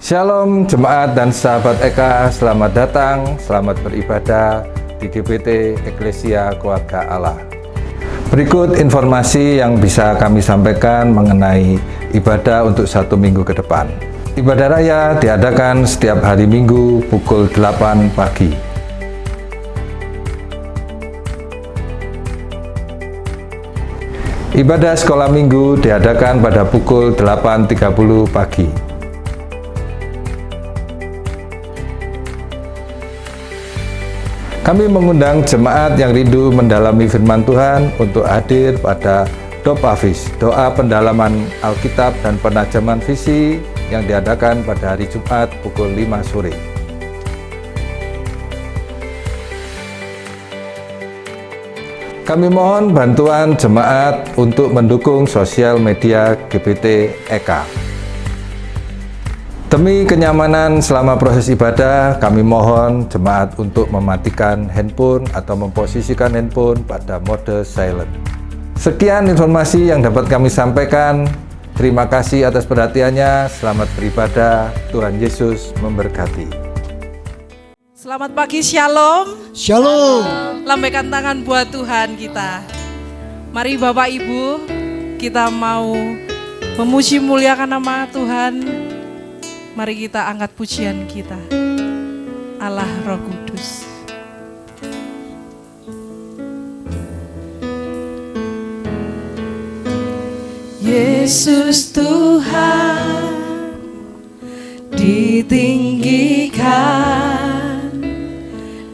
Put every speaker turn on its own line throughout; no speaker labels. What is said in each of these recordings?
Shalom jemaat dan sahabat Eka, selamat datang, selamat beribadah di GBT Eklesia Keluarga Allah. Berikut informasi yang bisa kami sampaikan mengenai ibadah untuk 1 minggu ke depan. Ibadah raya diadakan setiap hari Minggu pukul 8 pagi. Ibadah sekolah minggu diadakan pada pukul 8.30 pagi. Kami mengundang jemaat yang rindu mendalami firman Tuhan untuk hadir pada Dopafis, doa pendalaman Alkitab dan penajaman visi yang diadakan pada hari Jumat pukul 5 sore. Kami mohon bantuan jemaat untuk mendukung sosial media GBT Eka. Demi kenyamanan selama proses ibadah, kami mohon jemaat untuk mematikan handphone atau memposisikan handphone pada mode silent. Sekian informasi yang dapat kami sampaikan. Terima kasih atas perhatiannya. Selamat beribadah. Tuhan Yesus memberkati.
Selamat pagi, Shalom.
Shalom.
Lambaikan tangan buat Tuhan kita. Mari Bapak Ibu, kita mau memuji muliakan nama Tuhan. Mari kita angkat pujian kita. Allah Roh Kudus. Yesus Tuhan ditinggikan,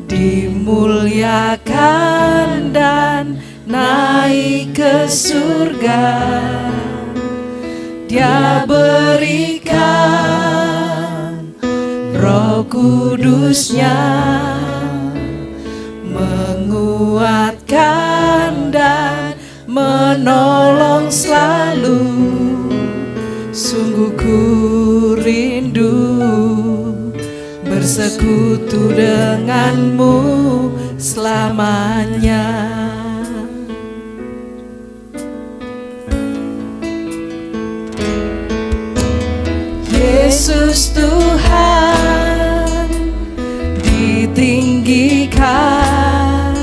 dimuliakan dan naik ke surga. Dia berikan Roh Kudus-Nya, menguatkan dan menolong selalu. Sungguh ku rindu bersekutu denganmu selamanya. Yesus Tuhan ditinggikan,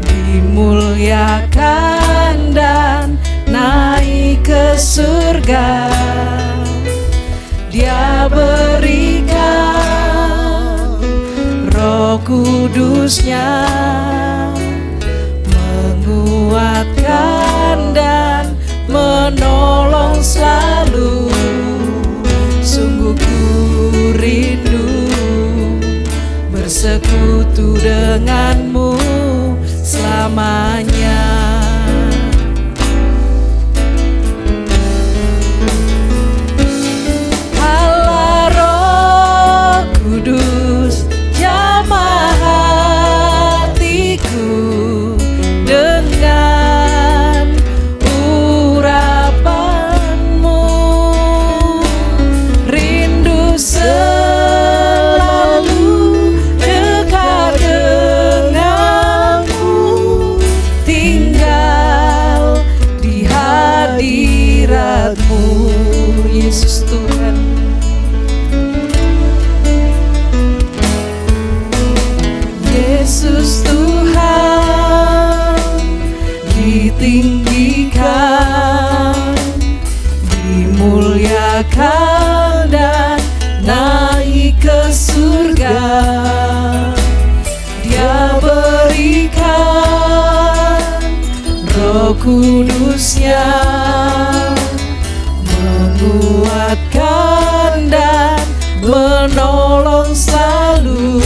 dimuliakan dan naik ke surga. Dia berikan Roh Kudus-Nya, menguatkan dan menolong selalu. Sungguh ku rindu bersekutu denganmu selamanya. Allah Roh Kudus, jamah hatiku dengan urapanmu. Rindu selalu dekat denganmu, tinggal di hadiratmu. Yesus Tuhan, Yesus Tuhan ditinggikan, dimuliakan dan naik ke surga. Dia berikan Roh Kudus-Nya, menguatkan dan menolong selalu.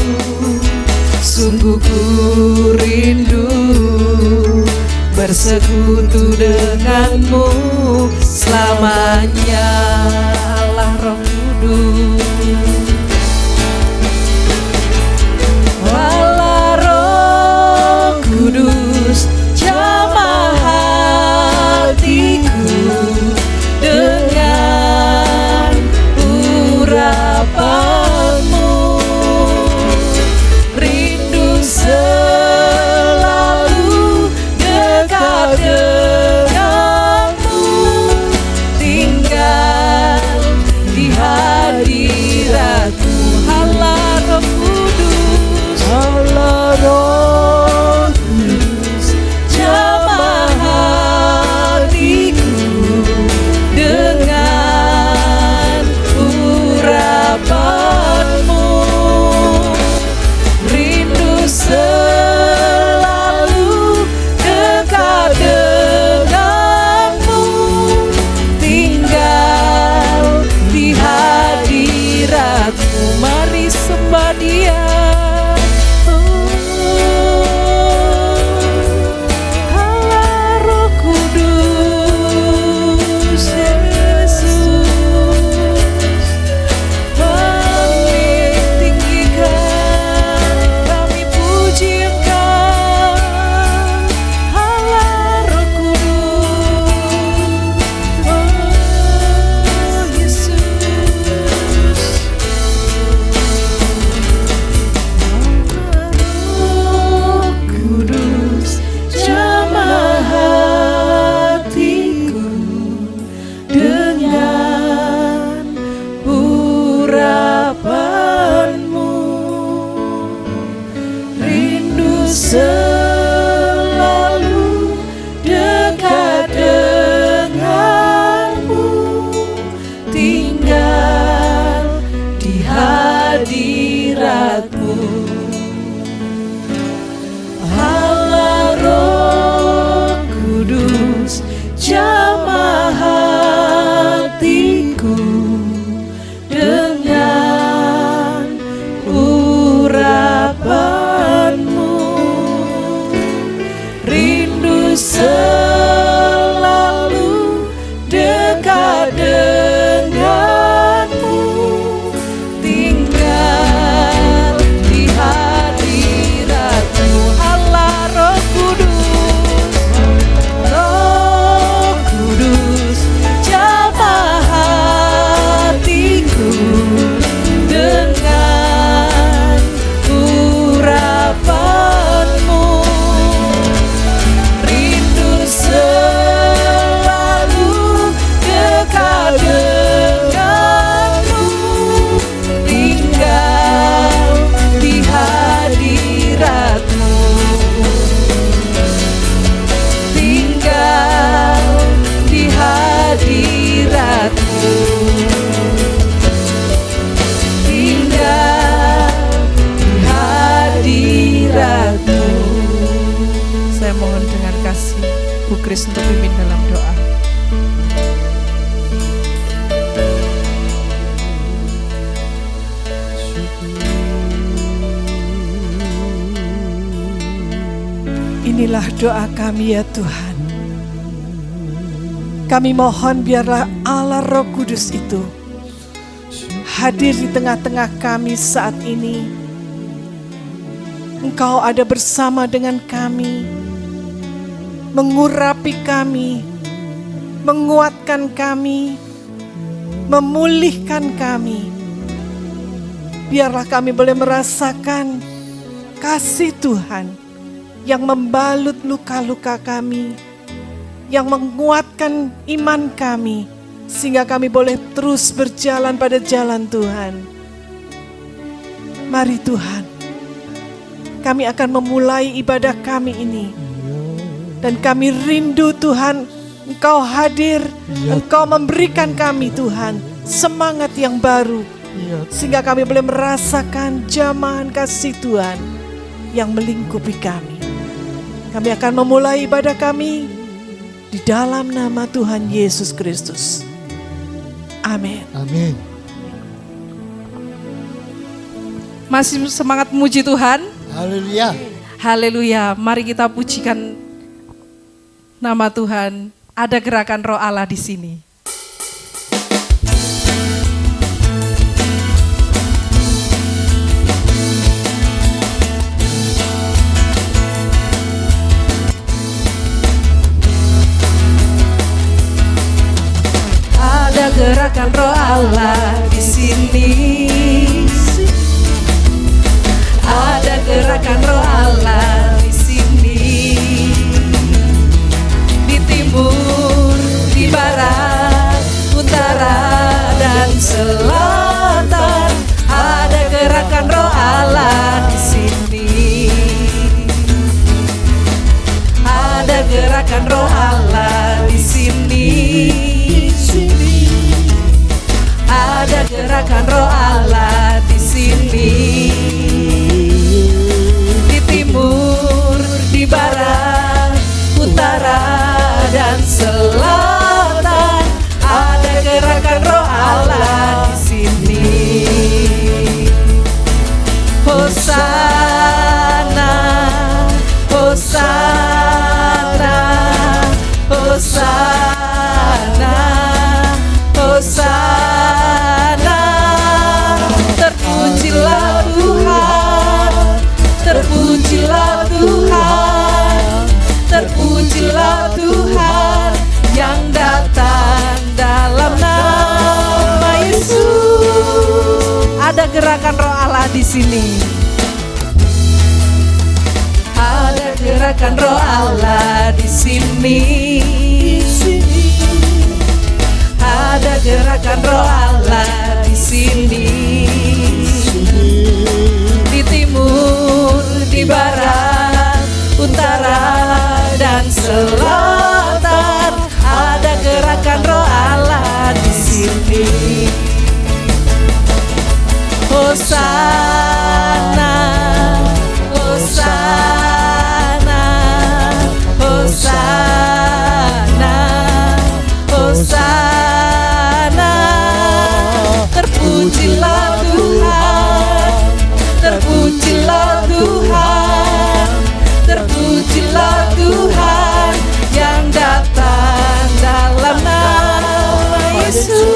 Sungguh ku rindu bersekutu denganmu selamanya, Allah Roh Kudus. Allah Roh Kudus, jamah hatiku dengan urapanmu. Rindu selalu dekat denganmu, tinggal di hadiratmu. Allah Roh Kudus, Allah Roh Kudus, jamah hatiku dengan urapanmu. Rindu selalu dekat denganmu, tinggal di hadiratmu. Mari sembah Dia. Allah Roh Kudus, Yesus, kami tinggikan, kami puji Engkau. Allah Roh Kudus, oh Yesus. Roh Kudus, jamah hatiku dengan urapanmu. Rindu selalu dekat denganmu, tinggal di hadiratmu. Allah Roh Kudus, jamah hatiku dengan urapanmu. Rindu selalu dekat denganmu, tinggal di hadiratmu. Allah Roh Kudus, Roh Kudus, jamah hatiku dengan urapanmu. Rindu selalu dekat denganmu, tinggal di hadiratmu. Tinggal di hadiratmu. Tinggal di hadiratmu. Saya mohon dengan kasih Bu Kris untuk pimpin dalam doa. Inilah doa kami ya Tuhan. Kami mohon biarlah Allah Roh Kudus itu hadir di tengah-tengah kami saat ini. Engkau ada bersama dengan kami, mengurapi kami, menguatkan kami, memulihkan kami. Biarlah kami boleh merasakan kasih Tuhan yang membalut luka-luka kami, yang menguatkan iman kami, sehingga kami boleh terus berjalan pada jalan Tuhan. Mari Tuhan, kami akan memulai ibadah kami ini, dan kami rindu Tuhan, Engkau hadir, Engkau memberikan kami Tuhan semangat yang baru, sehingga kami boleh merasakan jamahan kasih Tuhan yang melingkupi kami. Kami akan memulai ibadah kami di dalam nama Tuhan Yesus Kristus. Amin.
Amin.
Masih semangat memuji Tuhan?
Haleluya.
Haleluya. Mari kita pujikan nama Tuhan. Ada gerakan Roh Allah di sini. Ada gerakan Roh Allah di sini. Ada gerakan Roh Allah di sini. Di timur, di barat, utara dan selatan. Ada gerakan Roh Allah di sini. Ada gerakan Roh Allah di sini. Ada gerakan Roh Allah di sini. Di timur, di barat, utara dan selatan. Ada gerakan Roh Allah di sini. Hosana, Hosana, Hosana, Hosana. Terpujilah Tuhan, terpujilah Tuhan, terpujilah Tuhan yang datang dalam nama Yesus. Ada gerakan Roh Allah di sini. Ada gerakan Roh Allah di sini. Ada gerakan Roh Allah di sini. Di timur, di barat, utara dan selatan. Ada gerakan Roh Allah di sini. Hosana, Hosana, Hosana, Hosana. Terpujilah Tuhan, terpujilah Tuhan, terpujilah Tuhan yang datang dalam nama Yesus.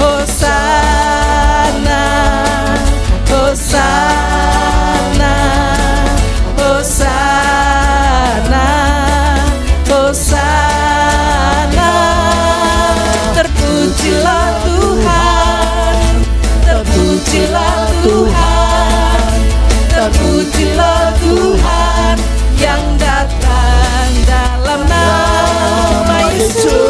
Hosana, Hosana, Hosana, Hosana. Terpujilah Tuhan, terpujilah Tuhan, terpujilah Tuhan yang datang dalam nama Yesus.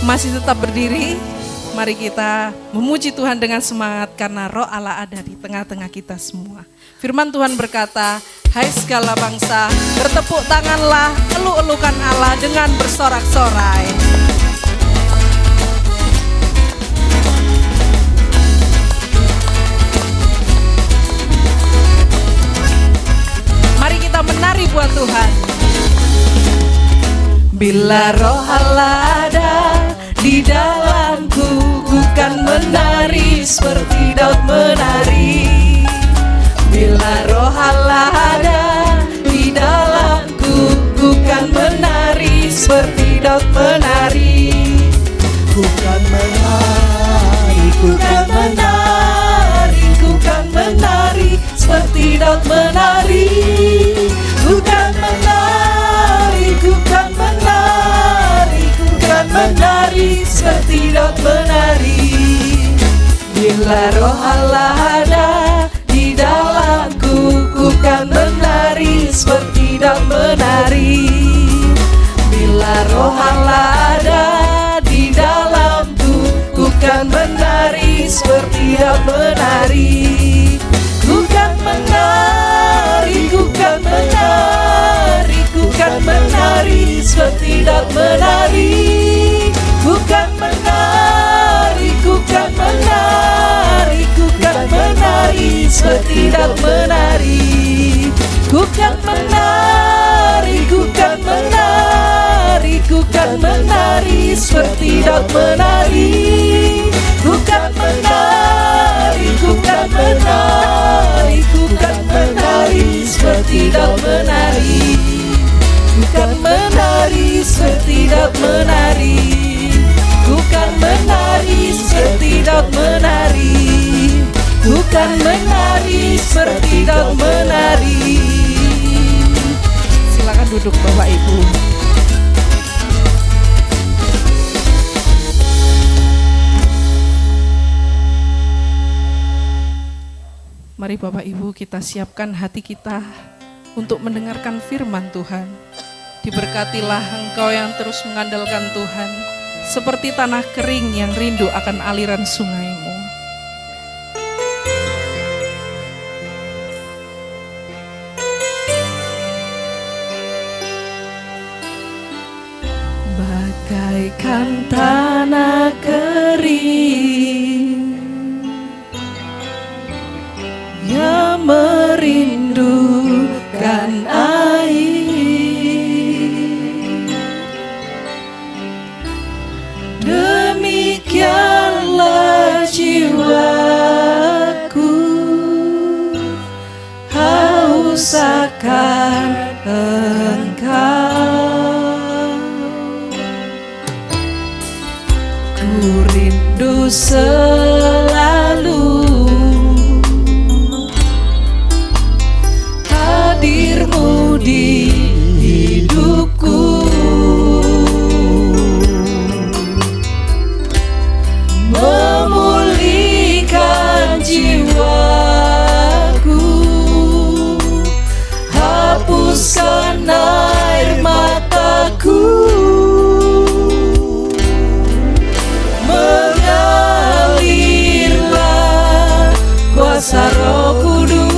Masih tetap berdiri, mari kita memuji Tuhan dengan semangat karena Roh Allah ada di tengah-tengah kita semua. Firman Tuhan berkata, hai segala bangsa, bertepuk tanganlah, eluk-elukan Allah dengan bersorak-sorai. Mari kita menari buat Tuhan. Bila Roh Allah ada di dalamku, ku kan menari seperti Daud menari. Bila Roh Allah ada di dalamku, ku kan menari seperti Daud menari.
Ku kan menari, ku kan menari,
Ku kan menari seperti Daud menari. Ku kan menari, ku kan menari, ku kan menari seperti Daud menari. Bila Roh Allah ada di dalamku, ku kan menari seperti Daud menari. Bila Roh Allah ada di dalamku, ku kan menari seperti Daud menari. Ku kan menari, ku kan menari, ku kan menari seperti Daud menari. Ku kan menari, ku kan menari, ku kan menari seperti Daud menari. Daud menari, ku kan menari seperti Daud menari, ku kan menari seperti Daud menari. Silakan duduk Bapak Ibu. Mari Bapak Ibu kita siapkan hati kita untuk mendengarkan firman Tuhan. Diberkatilah engkau yang terus mengandalkan Tuhan, seperti tanah kering yang rindu akan aliran sungaimu. Bagaikan tanah kering yang merindukan air, demikianlah jiwaku haus akan engkau. Ku rindu selalu hadirmu di hidupku, memulihkan jiwaku, hapuskan air mataku, mengalirlah kuasa Roh Kudus,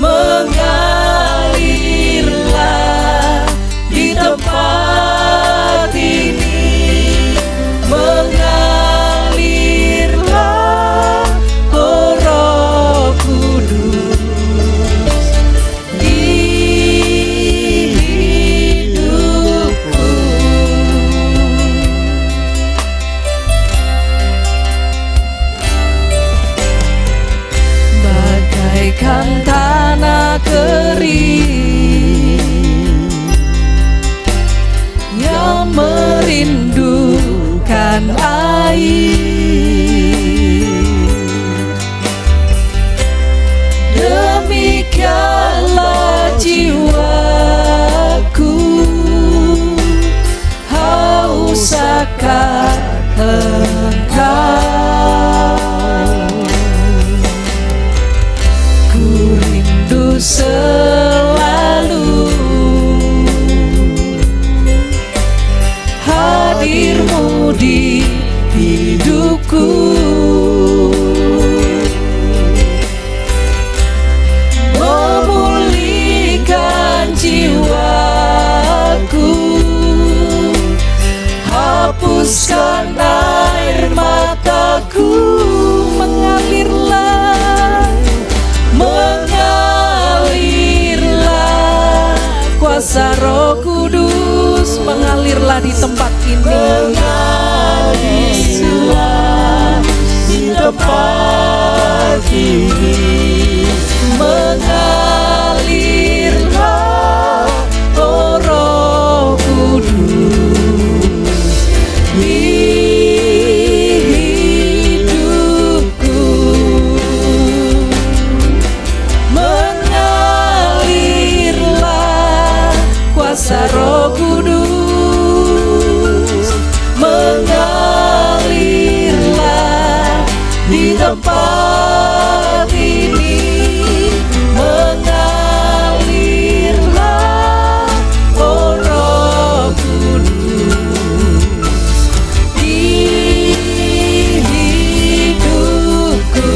mengalirlah di tempat ini, mengalirlah oh Roh Kudus di hidupku. Bagaikan tanah kering yang merindukan air, demikianlah jiwaku haus akan engkau. Ku rindu selalu hadirmu di hidupku, memulihkan jiwaku, hapuskan air mataku, mengalirlah, mengalirlah kuasa Roh Kudus, mengalirlah di tempat ini, mengalirlah di tempat ini, mengalirlah oh Roh Kudus di hidupku, mengalirlah kuasa Roh Kudus, mengalirlah di tempat ini, mengalirlah oh Roh Kudus di hidupku,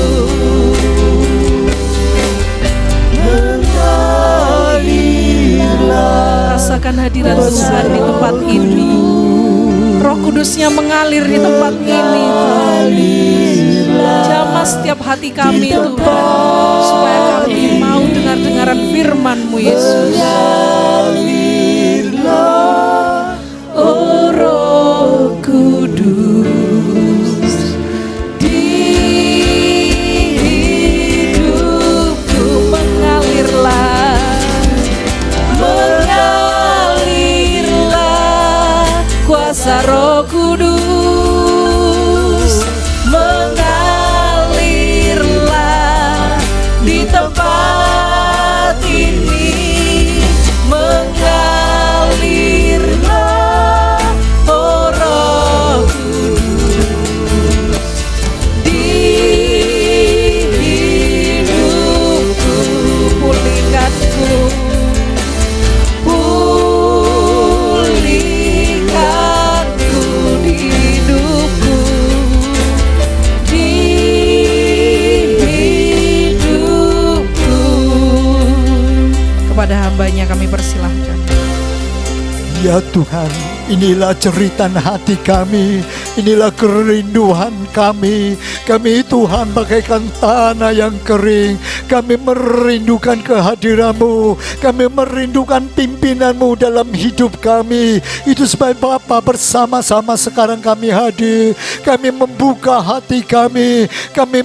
mengalirlah. Rasakan hadirat Tuhan di tempat ini, Roh Kudusnya mengalir di tempat ini. Jamah setiap hati kami Tuhan, supaya kami mau dengar-dengaran firman-Mu Yesus. Mengalirlah oh Roh Kudus di hidupku, mengalirlah, mengalirlah kepada hambanya kami persilahkan.
Ya Tuhan, inilah jeritan hati kami, inilah kerinduan kami. Kami Tuhan bagaikan tanah yang kering. Kami merindukan kehadiran-Mu, kami merindukan pimpinanmu dalam hidup kami. Itu sebab Bapa, bersama-sama sekarang kami hadir. Kami membuka hati kami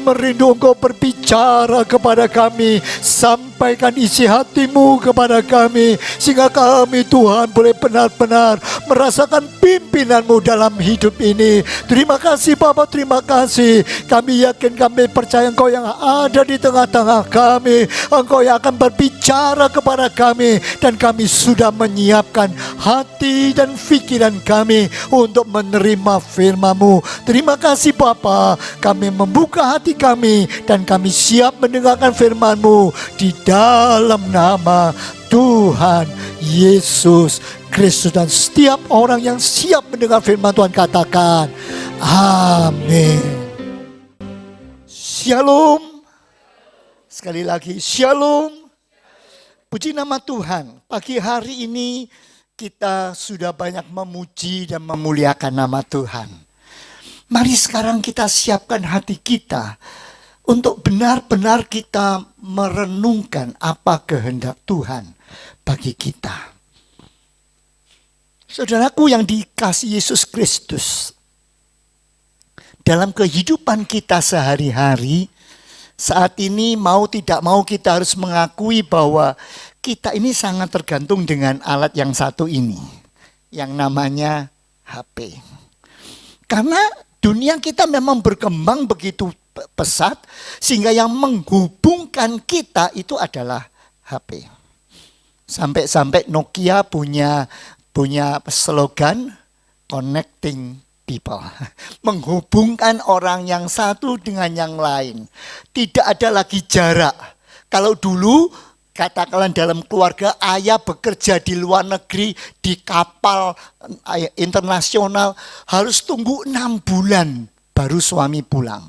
merindu Engkau berbicara kepada kami. Sampaikan isi hati-Mu kepada kami, sehingga kami Tuhan boleh benar-benar merasakan pimpinanmu dalam hidup ini. Terima kasih Bapa, terima kasih. Kami yakin, kami percaya Engkau yang ada di tengah-tengah kami. Engkau yang akan berbicara kepada kami. Dan kami sudah menyiapkan hati dan pikiran kami untuk menerima firman-Mu. Terima kasih Bapa, kami membuka hati kami dan kami siap mendengarkan firman-Mu di dalam nama Tuhan Yesus Kristus. Dan setiap orang yang siap mendengar firman Tuhan katakan amin. Shalom. Sekali lagi shalom. Puji nama Tuhan. Pagi hari ini kita sudah banyak memuji dan memuliakan nama Tuhan. Mari sekarang kita siapkan hati kita untuk benar-benar kita merenungkan apa kehendak Tuhan bagi kita. Saudaraku yang dikasihi Yesus Kristus, dalam kehidupan kita sehari-hari, saat ini mau tidak mau kita harus mengakui bahwa kita ini sangat tergantung dengan alat yang satu ini, yang namanya HP. Karena dunia kita memang berkembang begitu pesat, sehingga yang menghubungkan kita itu adalah HP. Sampai-sampai Nokia punya slogan connecting people. Menghubungkan orang yang satu dengan yang lain. Tidak ada lagi jarak. Kalau dulu katakanlah dalam keluarga ayah bekerja di luar negeri di kapal internasional harus tunggu 6 bulan baru suami pulang.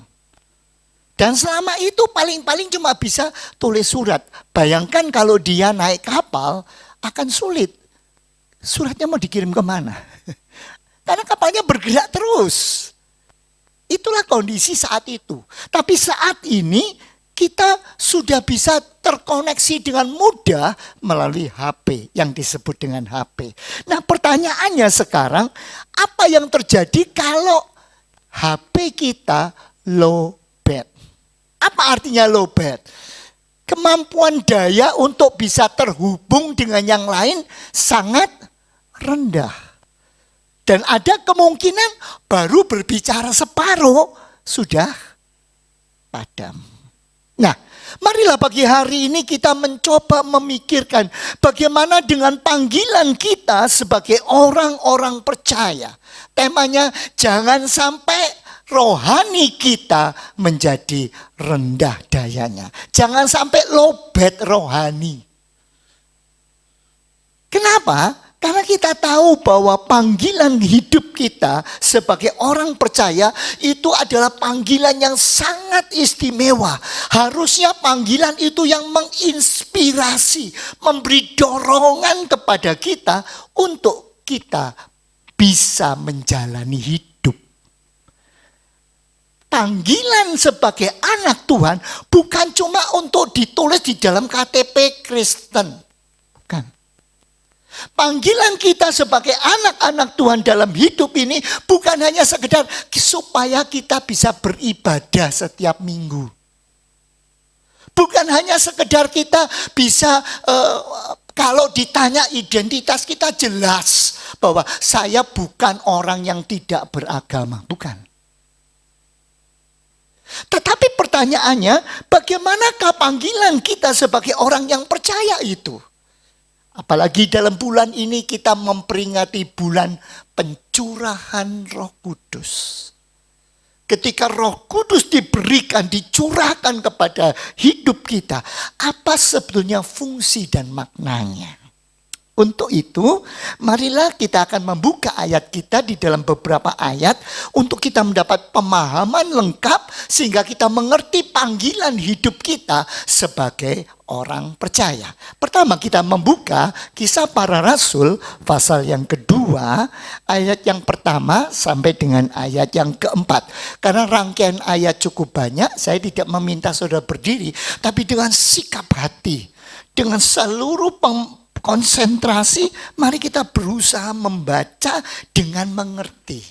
Dan selama itu paling-paling cuma bisa tulis surat. Bayangkan kalau dia naik kapal akan sulit. Suratnya mau dikirim kemana? Karena kapalnya bergerak terus. Itulah kondisi saat itu. Tapi saat ini kita sudah bisa terkoneksi dengan mudah melalui HP yang disebut dengan HP. Nah pertanyaannya sekarang, apa yang terjadi kalau HP kita low bat? Apa artinya low bat? Kemampuan daya untuk bisa terhubung dengan yang lain sangat rendah. Dan ada kemungkinan baru berbicara separuh sudah padam. Nah, marilah pagi hari ini kita mencoba memikirkan bagaimana dengan panggilan kita sebagai orang-orang percaya. Temanya jangan sampai rohani kita menjadi rendah dayanya. Jangan sampai lowbat rohani. Kenapa? Karena kita tahu bahwa panggilan hidup kita sebagai orang percaya itu adalah panggilan yang sangat istimewa. Harusnya panggilan itu yang menginspirasi, memberi dorongan kepada kita untuk kita bisa menjalani hidup. Panggilan sebagai anak Tuhan bukan cuma untuk ditulis di dalam KTP Kristen. Bukan. Panggilan kita sebagai anak-anak Tuhan dalam hidup ini bukan hanya sekedar supaya kita bisa beribadah setiap minggu. Bukan hanya sekedar kita bisa kalau ditanya identitas kita jelas bahwa saya bukan orang yang tidak beragama. Bukan. Tetapi pertanyaannya, bagaimanakah panggilan kita sebagai orang yang percaya itu? Apalagi dalam bulan ini kita memperingati bulan pencurahan Roh Kudus. Ketika Roh Kudus diberikan, dicurahkan kepada hidup kita, apa sebetulnya fungsi dan maknanya? Untuk itu, marilah kita akan membuka ayat kita di dalam beberapa ayat untuk kita mendapat pemahaman lengkap sehingga kita mengerti panggilan hidup kita sebagai orang percaya. Pertama, kita membuka Kisah Para Rasul pasal yang kedua, ayat yang pertama sampai dengan ayat yang keempat. Karena rangkaian ayat cukup banyak, saya tidak meminta saudara berdiri, tapi dengan sikap hati, dengan seluruh konsentrasi, mari kita berusaha membaca dengan mengerti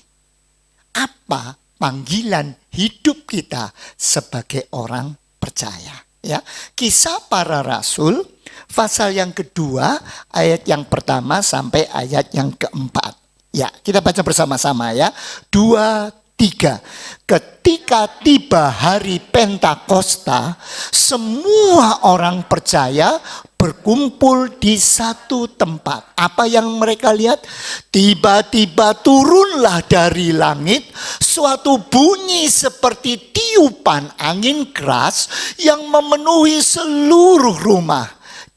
apa panggilan hidup kita sebagai orang percaya. Ya, Kisah Para Rasul pasal yang kedua, ayat yang pertama sampai ayat yang keempat. Ya, kita baca bersama-sama ya. 2, 3. Ketika tiba hari Pentakosta, semua orang percaya berkumpul di satu tempat. Apa yang mereka lihat? Tiba-tiba turunlah dari langit suatu bunyi seperti tiupan angin keras yang memenuhi seluruh rumah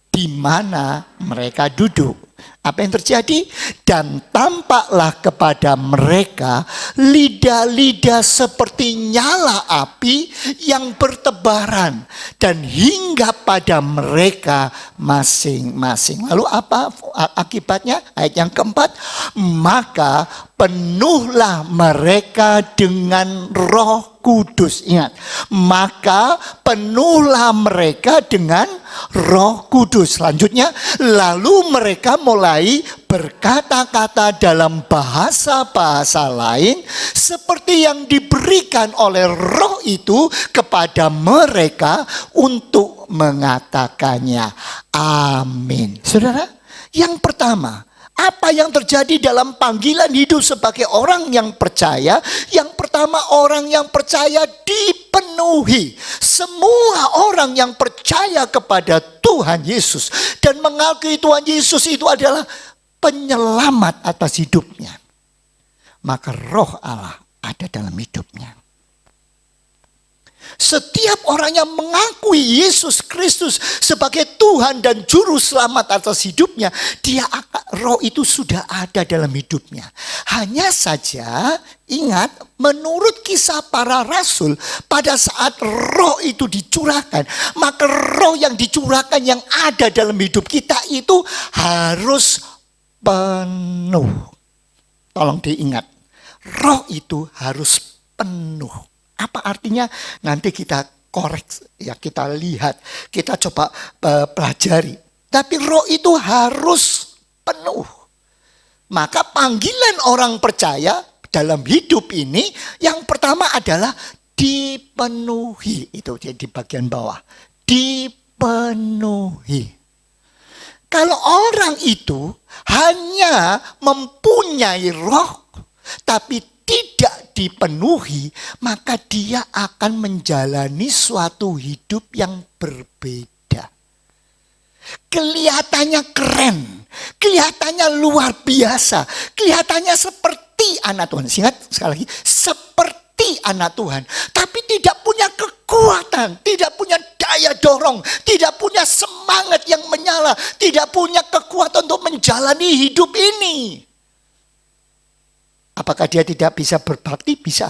di mana mereka duduk. Apa yang terjadi? Dan tampaklah kepada mereka lidah-lidah seperti nyala api yang bertebaran dan hingga pada mereka masing-masing. Lalu apa akibatnya? Ayat yang keempat, maka penuhlah mereka dengan Roh Kudus. Ingat, maka penuhlah mereka dengan Roh Kudus. Selanjutnya, lalu mereka mulai berkata-kata dalam bahasa-bahasa lain seperti yang diberikan oleh Roh itu kepada mereka untuk mengatakannya. Amin. Saudara, yang pertama, apa yang terjadi dalam panggilan hidup sebagai orang yang percaya? Yang pertama, orang yang percaya dipenuhi. Semua orang yang percaya kepada Tuhan Yesus dan mengakui Tuhan Yesus itu adalah penyelamat atas hidupnya, maka Roh Allah ada dalam hidupnya. Setiap orang yang mengakui Yesus Kristus sebagai Tuhan dan Juru Selamat atas hidupnya, Roh itu sudah ada dalam hidupnya. Hanya saja ingat, menurut Kisah Para Rasul, pada saat Roh itu dicurahkan, maka Roh yang dicurahkan yang ada dalam hidup kita itu harus penuh. Tolong diingat, Roh itu harus penuh. Apa artinya? Nanti kita korek, ya kita lihat, kita coba pelajari. Tapi Roh itu harus penuh. Maka panggilan orang percaya dalam hidup ini yang pertama adalah dipenuhi. Itu di bagian bawah. Dipenuhi. Kalau orang itu hanya mempunyai Roh tapi tidak dipenuhi, maka dia akan menjalani suatu hidup yang berbeda. Kelihatannya keren, kelihatannya luar biasa, kelihatannya seperti anak Tuhan. Ingat sekali lagi, seperti anak Tuhan, tapi tidak punya kekuatan, tidak punya daya dorong, tidak punya semangat yang menyala, tidak punya kekuatan untuk menjalani hidup ini. Apakah dia tidak bisa berbakti? Bisa.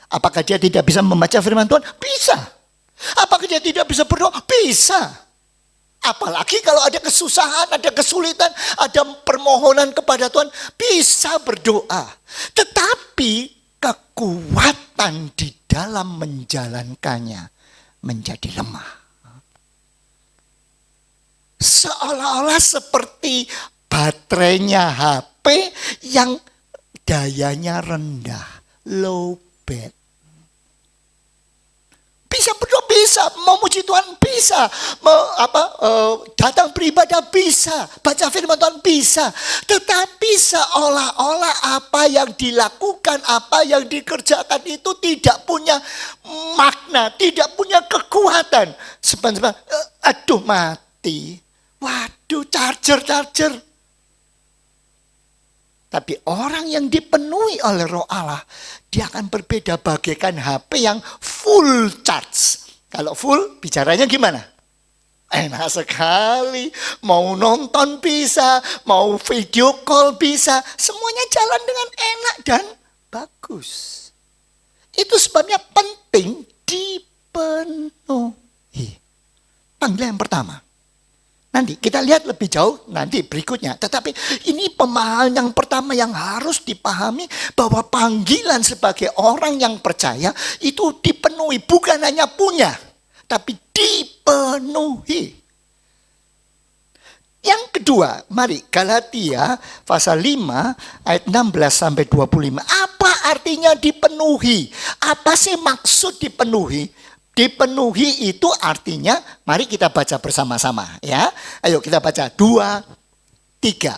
Apakah dia tidak bisa membaca firman Tuhan? Bisa. Apakah dia tidak bisa berdoa? Bisa. Apalagi kalau ada kesusahan, ada kesulitan, ada permohonan kepada Tuhan, bisa berdoa. Tetapi kekuatan di dalam menjalankannya menjadi lemah. Seolah-olah seperti baterainya HP yang dayanya rendah, low bed. Bisa berdoa, bisa memuji Tuhan, bisa datang beribadah, bisa baca firman Tuhan, bisa. Tetapi seolah-olah apa yang dilakukan, apa yang dikerjakan itu tidak punya makna, tidak punya kekuatan. Sebenarnya, aduh mati, waduh charger. Tapi orang yang dipenuhi oleh Roh Allah, dia akan berbeda bagaikan HP yang full charge. Kalau full, bicaranya gimana? Enak sekali. Mau nonton bisa, mau video call bisa. Semuanya jalan dengan enak dan bagus. Itu sebabnya penting dipenuhi. Panggilan yang pertama. Nanti kita lihat lebih jauh nanti berikutnya. Tetapi ini pemahaman yang pertama yang harus dipahami, bahwa panggilan sebagai orang yang percaya itu dipenuhi, bukan hanya punya, tapi dipenuhi. Yang kedua, mari Galatia pasal 5 ayat 16 sampai 25. Apa artinya dipenuhi? Apa sih maksud dipenuhi? Dipenuhi itu artinya, mari kita baca bersama-sama ya. Ayo kita baca 2, 3.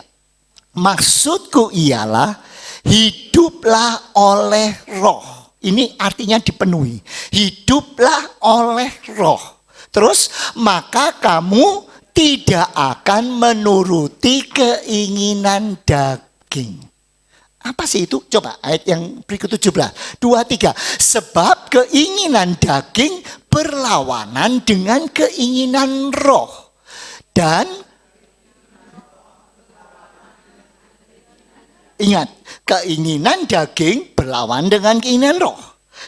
Maksudku ialah hiduplah oleh roh. Ini artinya dipenuhi. Hiduplah oleh roh. Terus maka kamu tidak akan menuruti keinginan daging. Apa sih itu? Coba ayat yang berikut 17. 2, 3. Sebab keinginan daging berlawanan dengan keinginan roh. Dan ingat, keinginan daging berlawan dengan keinginan roh.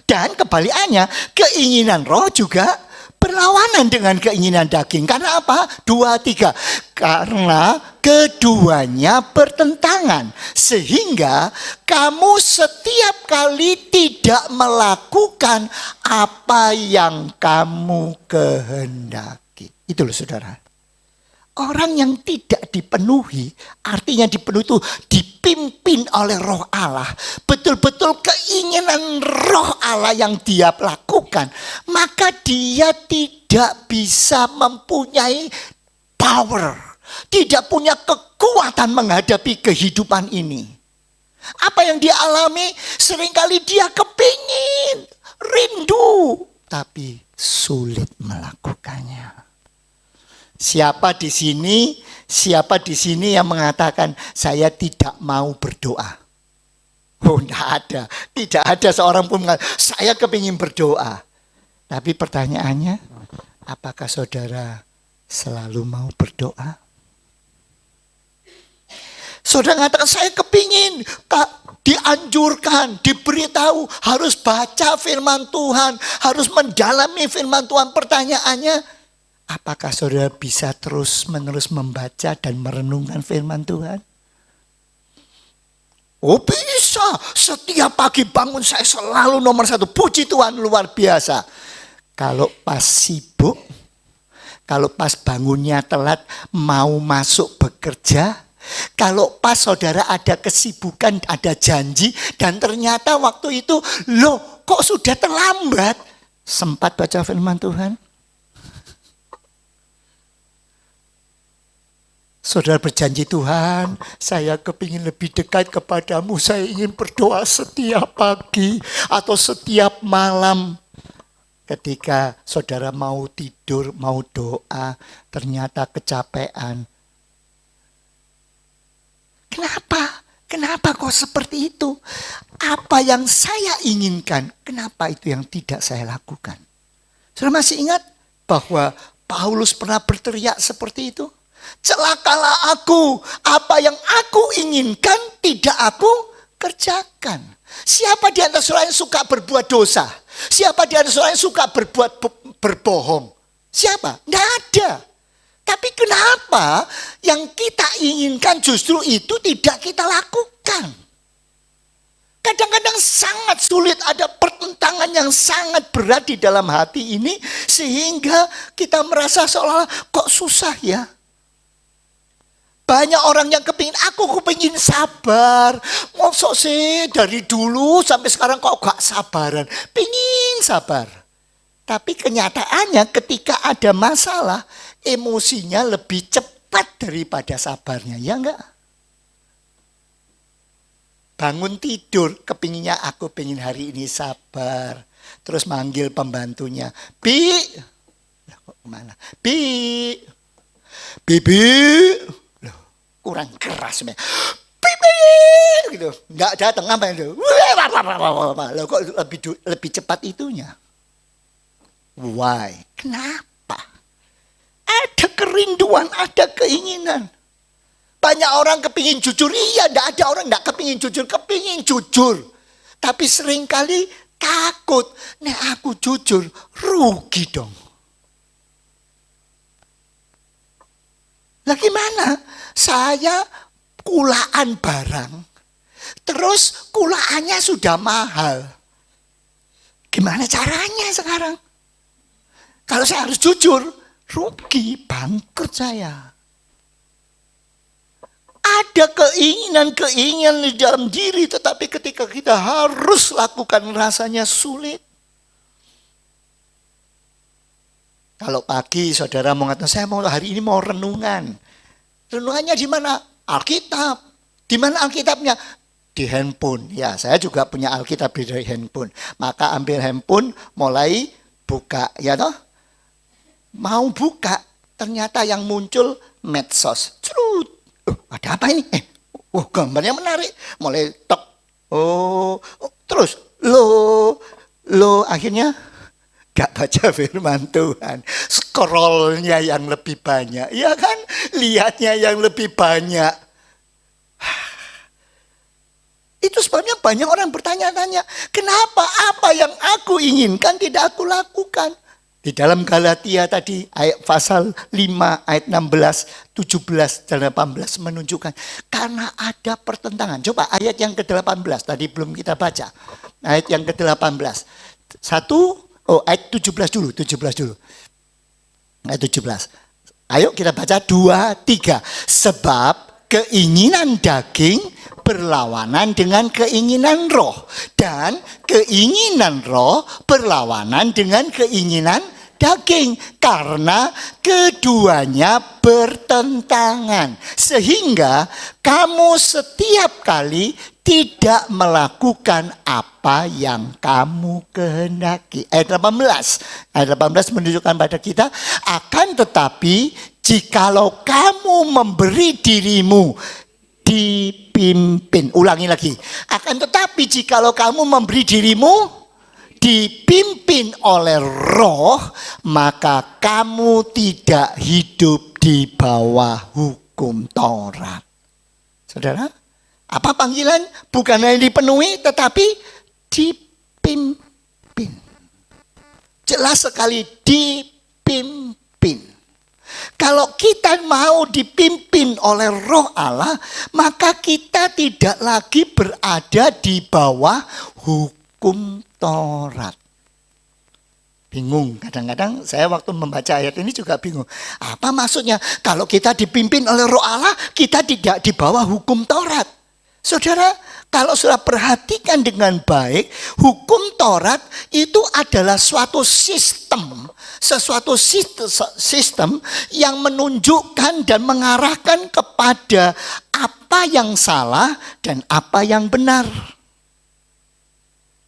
Dan kebalikannya, keinginan roh juga berlawanan dengan keinginan daging. Karena apa? 2, 3. Karena keduanya bertentangan. Sehingga kamu setiap kali tidak melakukan apa yang kamu kehendaki. Itu loh saudara. Orang yang tidak dipenuhi, artinya dipenuhi itu dipimpin oleh roh Allah. Betul-betul keinginan roh Allah yang dia lakukan. Maka dia tidak bisa mempunyai power. Tidak punya kekuatan menghadapi kehidupan ini. Apa yang dia alami? Seringkali dia kepingin, rindu. Tapi sulit melakukannya. Siapa di sini yang mengatakan saya tidak mau berdoa? Oh, tidak ada seorang pun mengatakan saya kepingin berdoa. Tapi pertanyaannya, apakah saudara selalu mau berdoa? Saudara mengatakan saya kepingin, dianjurkan, diberitahu harus baca firman Tuhan, harus mendalami firman Tuhan. Pertanyaannya, apakah saudara bisa terus-menerus membaca dan merenungkan firman Tuhan? Oh bisa, setiap pagi bangun saya selalu nomor 1. Puji Tuhan, luar biasa. Kalau pas sibuk, kalau pas bangunnya telat mau masuk bekerja, kalau pas saudara ada kesibukan, ada janji, dan ternyata waktu itu, loh kok sudah terlambat, sempat baca firman Tuhan? Saudara berjanji, Tuhan, saya kepingin lebih dekat kepadamu. Saya ingin berdoa setiap pagi atau setiap malam. Ketika saudara mau tidur, mau doa, ternyata kecapean. Kenapa? Kenapa kok seperti itu? Apa yang saya inginkan, kenapa itu yang tidak saya lakukan? Saudara masih ingat bahwa Paulus pernah berteriak seperti itu? Celakalah aku, apa yang aku inginkan tidak aku kerjakan. Siapa di antara saudara yang suka berbuat dosa? Siapa di antara saudara yang suka berbohong? Siapa? Tidak ada. Tapi kenapa yang kita inginkan justru itu tidak kita lakukan? Kadang-kadang sangat sulit, ada pertentangan yang sangat berat di dalam hati ini, sehingga kita merasa seolah-olah kok susah ya. Banyak orang yang aku kepingin sabar. Maksud sih dari dulu sampai sekarang kok gak sabaran. Pingin sabar. Tapi kenyataannya ketika ada masalah, emosinya lebih cepat daripada sabarnya. Ya enggak? Bangun tidur, kepinginnya aku pengen hari ini sabar. Terus manggil pembantunya. Bi. Kok kemana? Bi. Bibi. Kurang keras, pipi gitu, nggak datang apa itu, lo kok lebih cepat itunya? Why? Kenapa? Ada kerinduan, ada keinginan. Banyak orang kepingin jujur, iya, tidak ada orang tidak kepingin jujur. Tapi seringkali takut, nek aku jujur, rugi dong. Lah gimana? Saya kulaan barang, terus kulaannya sudah mahal. Gimana caranya sekarang? Kalau saya harus jujur, rugi, bangkrut saya. Ada keinginan di dalam diri, tetapi ketika kita harus lakukan rasanya sulit. Kalau pagi saudara mau ngatakan, saya mau hari ini mau renungan. Renungannya di mana? Alkitab. Di mana Alkitabnya? Di handphone. Ya, saya juga punya Alkitab di handphone. Maka ambil handphone, mulai buka, ya toh? Mau buka, ternyata yang muncul medsos. Cerut. Ada apa ini? Gambarnya menarik. Mulai tok. Terus akhirnya gak baca firman Tuhan. Scrollnya yang lebih banyak. Ya kan? Lihatnya yang lebih banyak. Itu sebabnya banyak orang bertanya-tanya. Kenapa apa yang aku inginkan tidak aku lakukan? Di dalam Galatia tadi ayat pasal 5 ayat 16, 17 dan 18 menunjukkan. Karena ada pertentangan. Coba ayat yang ke-18 tadi belum kita baca. Ayat yang ke-18. Ayat 17 dulu. Ayat 17. Ayo kita baca 2, 3. Sebab keinginan daging berlawanan dengan keinginan roh. Dan keinginan roh berlawanan dengan keinginan daging. Karena keduanya bertentangan. Sehingga kamu setiap kali tidak melakukan apa yang kamu kehendaki. Ayat 18. Ayat 18 menunjukkan pada kita, akan tetapi jikalau kamu memberi dirimu dipimpin. Ulangi lagi. Akan tetapi jikalau kamu memberi dirimu dipimpin oleh roh, maka kamu tidak hidup di bawah hukum Taurat. Saudara, apa panggilan? Bukan hanya dipenuhi, tetapi dipimpin. Jelas sekali, dipimpin. Kalau kita mau dipimpin oleh Roh Allah, maka kita tidak lagi berada di bawah hukum Taurat. Bingung, kadang-kadang saya waktu membaca ayat ini juga bingung. Apa maksudnya? Kalau kita dipimpin oleh Roh Allah, kita tidak di bawah hukum Taurat. Saudara, kalau sudah perhatikan dengan baik, hukum Taurat itu adalah suatu sistem yang menunjukkan dan mengarahkan kepada apa yang salah dan apa yang benar.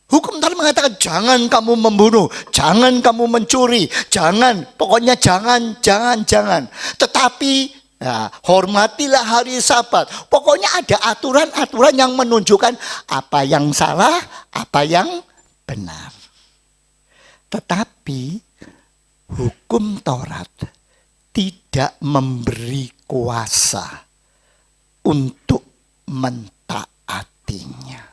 Hukum Taurat mengatakan jangan kamu membunuh, jangan kamu mencuri, pokoknya jangan. Tetapi hormatilah hari Sabat. Pokoknya ada aturan-aturan yang menunjukkan apa yang salah, apa yang benar. Tetapi hukum Taurat tidak memberi kuasa untuk mentaatinya.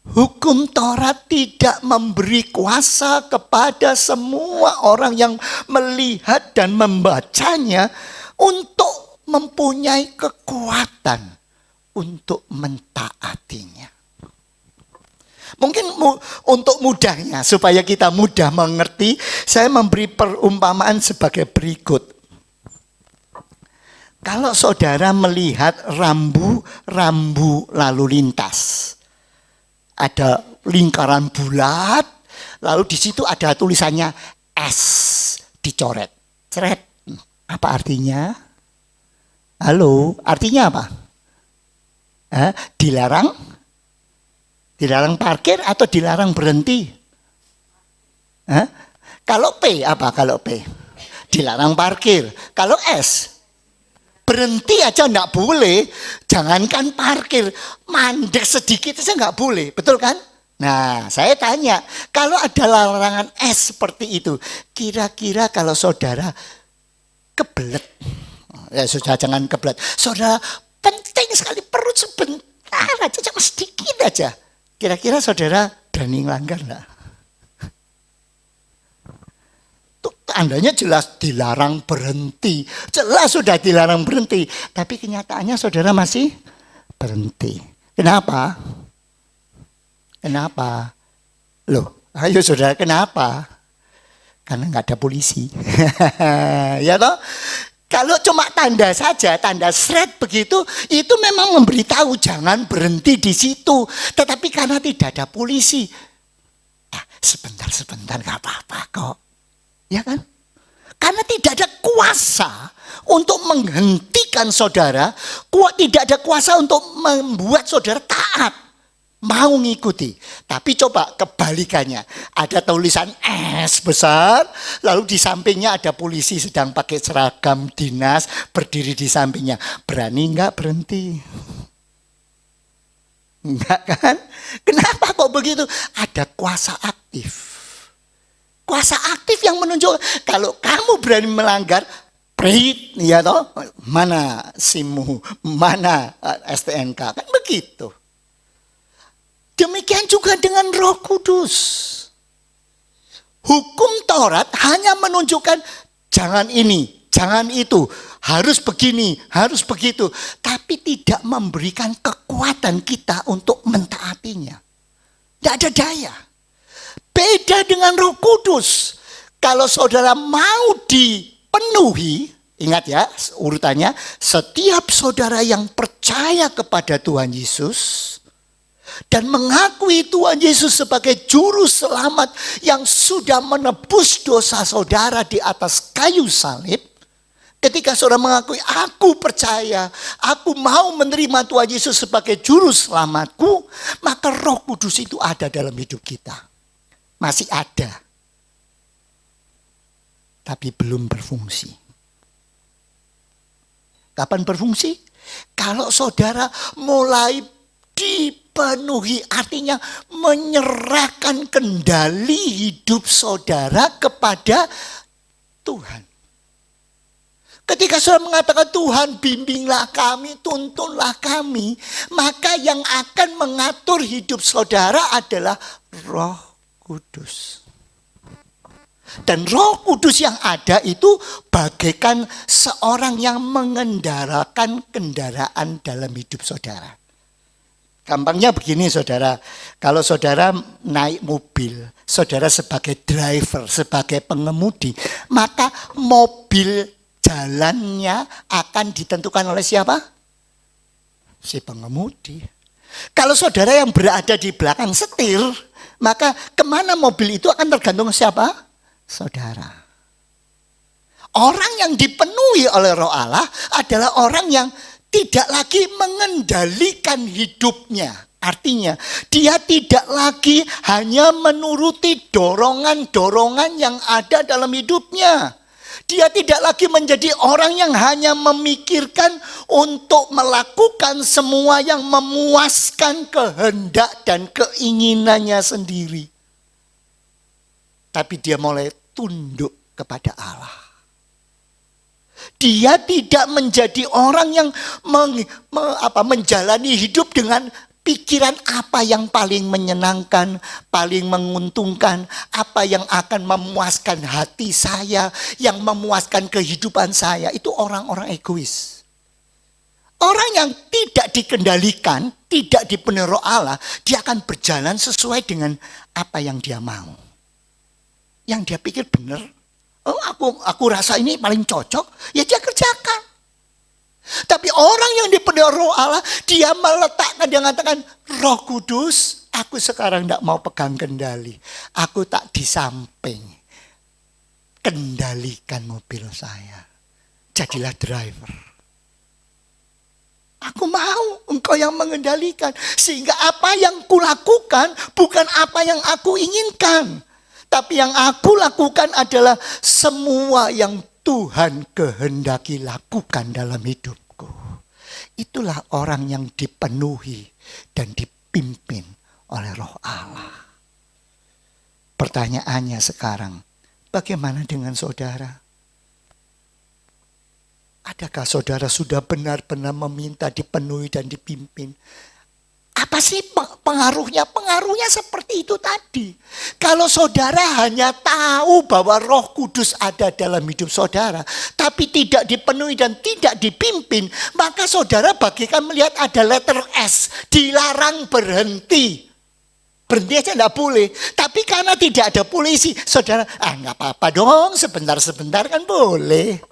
Hukum Taurat tidak memberi kuasa kepada semua orang yang melihat dan membacanya untuk mempunyai kekuatan untuk mentaatinya. Mungkin untuk mudahnya, supaya kita mudah mengerti, saya memberi perumpamaan sebagai berikut. Kalau saudara melihat rambu lalu lintas, ada lingkaran bulat, lalu di situ ada tulisannya S dicoret. Ceret. Apa artinya? Halo, artinya apa? Dilarang? Dilarang parkir atau dilarang berhenti? Kalau P apa kalau P? Dilarang parkir. Kalau S? Berhenti aja enggak boleh, jangankan parkir, mandek sedikit aja enggak boleh, betul kan? Nah, saya tanya, kalau ada larangan S seperti itu, kira-kira kalau saudara kebelet. Ya sudah, jangan kebelet. Saudara, penting sekali perut sebentar aja, cuma sedikit aja. Kira-kira saudara berani ngelanggar enggak? Tuh, tandanya jelas dilarang berhenti. Jelas sudah dilarang berhenti. Tapi kenyataannya saudara masih berhenti. Kenapa? Kenapa? Loh, ayo saudara, kenapa? Karena nggak ada polisi. Ya toh? Kalau cuma tanda saja, tanda seret begitu, itu memang memberitahu jangan berhenti di situ. Tetapi karena tidak ada polisi, sebentar nggak apa-apa kok. Ya kan? Karena tidak ada kuasa untuk menghentikan saudara, tidak ada kuasa untuk membuat saudara taat. Mau ngikuti. Tapi coba kebalikannya. Ada tulisan S besar, lalu di sampingnya ada polisi sedang pakai seragam dinas, berdiri di sampingnya. Berani enggak berhenti? Enggak kan? Kenapa kok begitu? Ada kuasa aktif. Kuasa aktif yang menunjuk kalau kamu berani melanggar, prit, ya toh, mana SIM-mu, mana STNK, kan begitu. Demikian juga dengan Roh Kudus. Hukum Taurat hanya menunjukkan jangan ini, jangan itu, harus begini, harus begitu. Tapi tidak memberikan kekuatan kita untuk mentaatinya. Tidak ada daya. Beda dengan Roh Kudus. Kalau saudara mau dipenuhi, ingat ya urutannya, setiap saudara yang percaya kepada Tuhan Yesus dan mengakui Tuhan Yesus sebagai juru selamat yang sudah menebus dosa saudara di atas kayu salib. Ketika saudara mengakui, aku percaya, aku mau menerima Tuhan Yesus sebagai juru selamatku, maka Roh Kudus itu ada dalam hidup kita. Masih ada. Tapi belum berfungsi. Kapan berfungsi? Kalau saudara mulai dipenuhi, artinya menyerahkan kendali hidup saudara kepada Tuhan. Ketika saudara mengatakan Tuhan bimbinglah kami, tuntunlah kami, maka yang akan mengatur hidup saudara adalah Roh Kudus. Dan Roh Kudus yang ada itu bagaikan seorang yang mengendarakan kendaraan dalam hidup saudara. Gampangnya begini saudara, kalau saudara naik mobil, saudara sebagai driver, sebagai pengemudi, maka mobil jalannya akan ditentukan oleh siapa? Si pengemudi. Kalau saudara yang berada di belakang setir, maka kemana mobil itu akan tergantung siapa? Saudara. Orang yang dipenuhi oleh Roh Allah adalah orang yang tidak lagi mengendalikan hidupnya. Artinya dia tidak lagi hanya menuruti dorongan-dorongan yang ada dalam hidupnya. Dia tidak lagi menjadi orang yang hanya memikirkan untuk melakukan semua yang memuaskan kehendak dan keinginannya sendiri. Tapi dia mulai tunduk kepada Allah. Dia tidak menjadi orang yang menjalani hidup dengan pikiran apa yang paling menyenangkan, paling menguntungkan, apa yang akan memuaskan hati saya, yang memuaskan kehidupan saya. Itu orang-orang egois. Orang yang tidak dikendalikan, tidak dipenuhi Roh Allah, dia akan berjalan sesuai dengan apa yang dia mau. Yang dia pikir benar. Oh, aku rasa ini paling cocok, ya dia kerjakan. Tapi orang yang dipenuhi Roh Allah, dia meletakkan, dia mengatakan, Roh Kudus, aku sekarang tidak mau pegang kendali. Aku tak di samping. Kendalikan mobil saya. Jadilah driver. Aku mau engkau yang mengendalikan. Sehingga apa yang kulakukan bukan apa yang aku inginkan. Tapi yang aku lakukan adalah semua yang Tuhan kehendaki lakukan dalam hidupku. Itulah orang yang dipenuhi dan dipimpin oleh Roh Allah. Pertanyaannya sekarang, bagaimana dengan saudara? Adakah saudara sudah benar-benar meminta dipenuhi dan dipimpin? Apa sih pengaruhnya? Pengaruhnya seperti itu tadi. Kalau saudara hanya tahu bahwa Roh Kudus ada dalam hidup saudara, tapi tidak dipenuhi dan tidak dipimpin, maka saudara bagikan melihat ada letter S, dilarang berhenti. Berhenti aja enggak boleh. Tapi karena tidak ada polisi, saudara, enggak apa-apa dong, sebentar-sebentar kan boleh.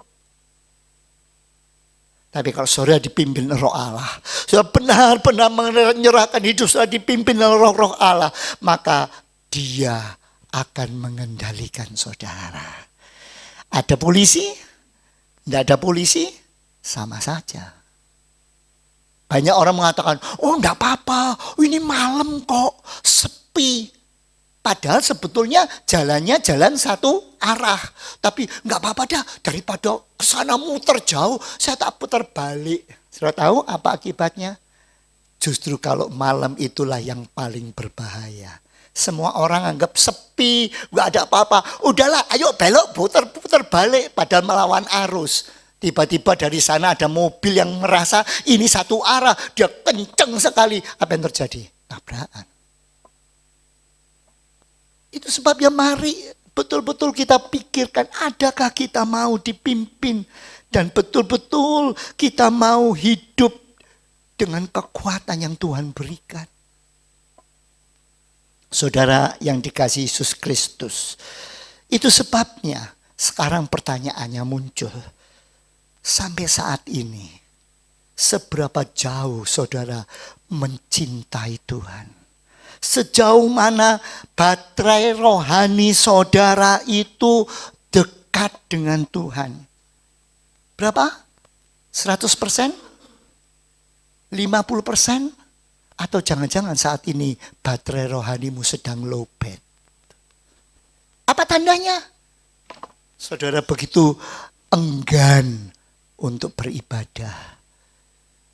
Tapi kalau saudara dipimpin Roh Allah, saudara benar-benar menyerahkan hidup saudara dipimpin oleh Roh Allah, maka Dia akan mengendalikan saudara. Ada polisi? Tidak ada polisi? Sama saja. Banyak orang mengatakan, oh enggak apa-apa, ini malam kok, sepi. Padahal sebetulnya jalannya jalan satu arah. Tapi enggak apa-apa dah, daripada kesana muter jauh, saya tak putar balik. Sudah tahu apa akibatnya? Justru kalau malam itulah yang paling berbahaya. Semua orang anggap sepi, enggak ada apa-apa. Udahlah, ayo belok, putar balik. Padahal melawan arus. Tiba-tiba dari sana ada mobil yang merasa ini satu arah. Dia kenceng sekali. Apa yang terjadi? Tabrakan. Itu sebabnya mari betul-betul kita pikirkan, adakah kita mau dipimpin dan betul-betul kita mau hidup dengan kekuatan yang Tuhan berikan. Saudara yang dikasihi Yesus Kristus, itu sebabnya sekarang pertanyaannya muncul. Sampai saat ini, seberapa jauh saudara mencintai Tuhan? Sejauh mana baterai rohani saudara itu dekat dengan Tuhan? Berapa? 100%? 50%? Atau jangan-jangan saat ini baterai rohanimu sedang low bed? Apa tandanya? Saudara begitu enggan untuk beribadah.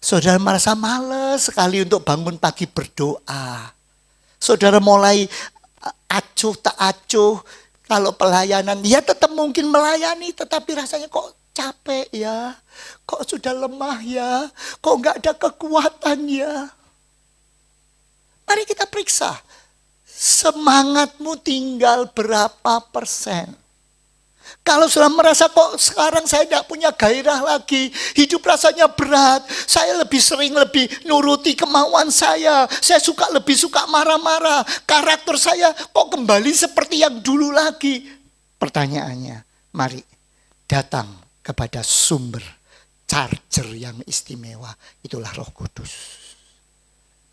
Saudara merasa malas sekali untuk bangun pagi berdoa. Saudara mulai acuh tak acuh. Kalau pelayanan, ya tetap mungkin melayani, tetapi rasanya kok capek ya. Kok sudah lemah ya. Kok enggak ada kekuatan ya. Mari kita periksa. Semangatmu tinggal berapa persen? Kalau sudah merasa kok sekarang saya tidak punya gairah lagi, hidup rasanya berat, saya lebih sering lebih nuruti kemauan saya lebih suka marah-marah, karakter saya kok kembali seperti yang dulu lagi. Pertanyaannya, mari datang kepada sumber charger yang istimewa, itulah Roh Kudus.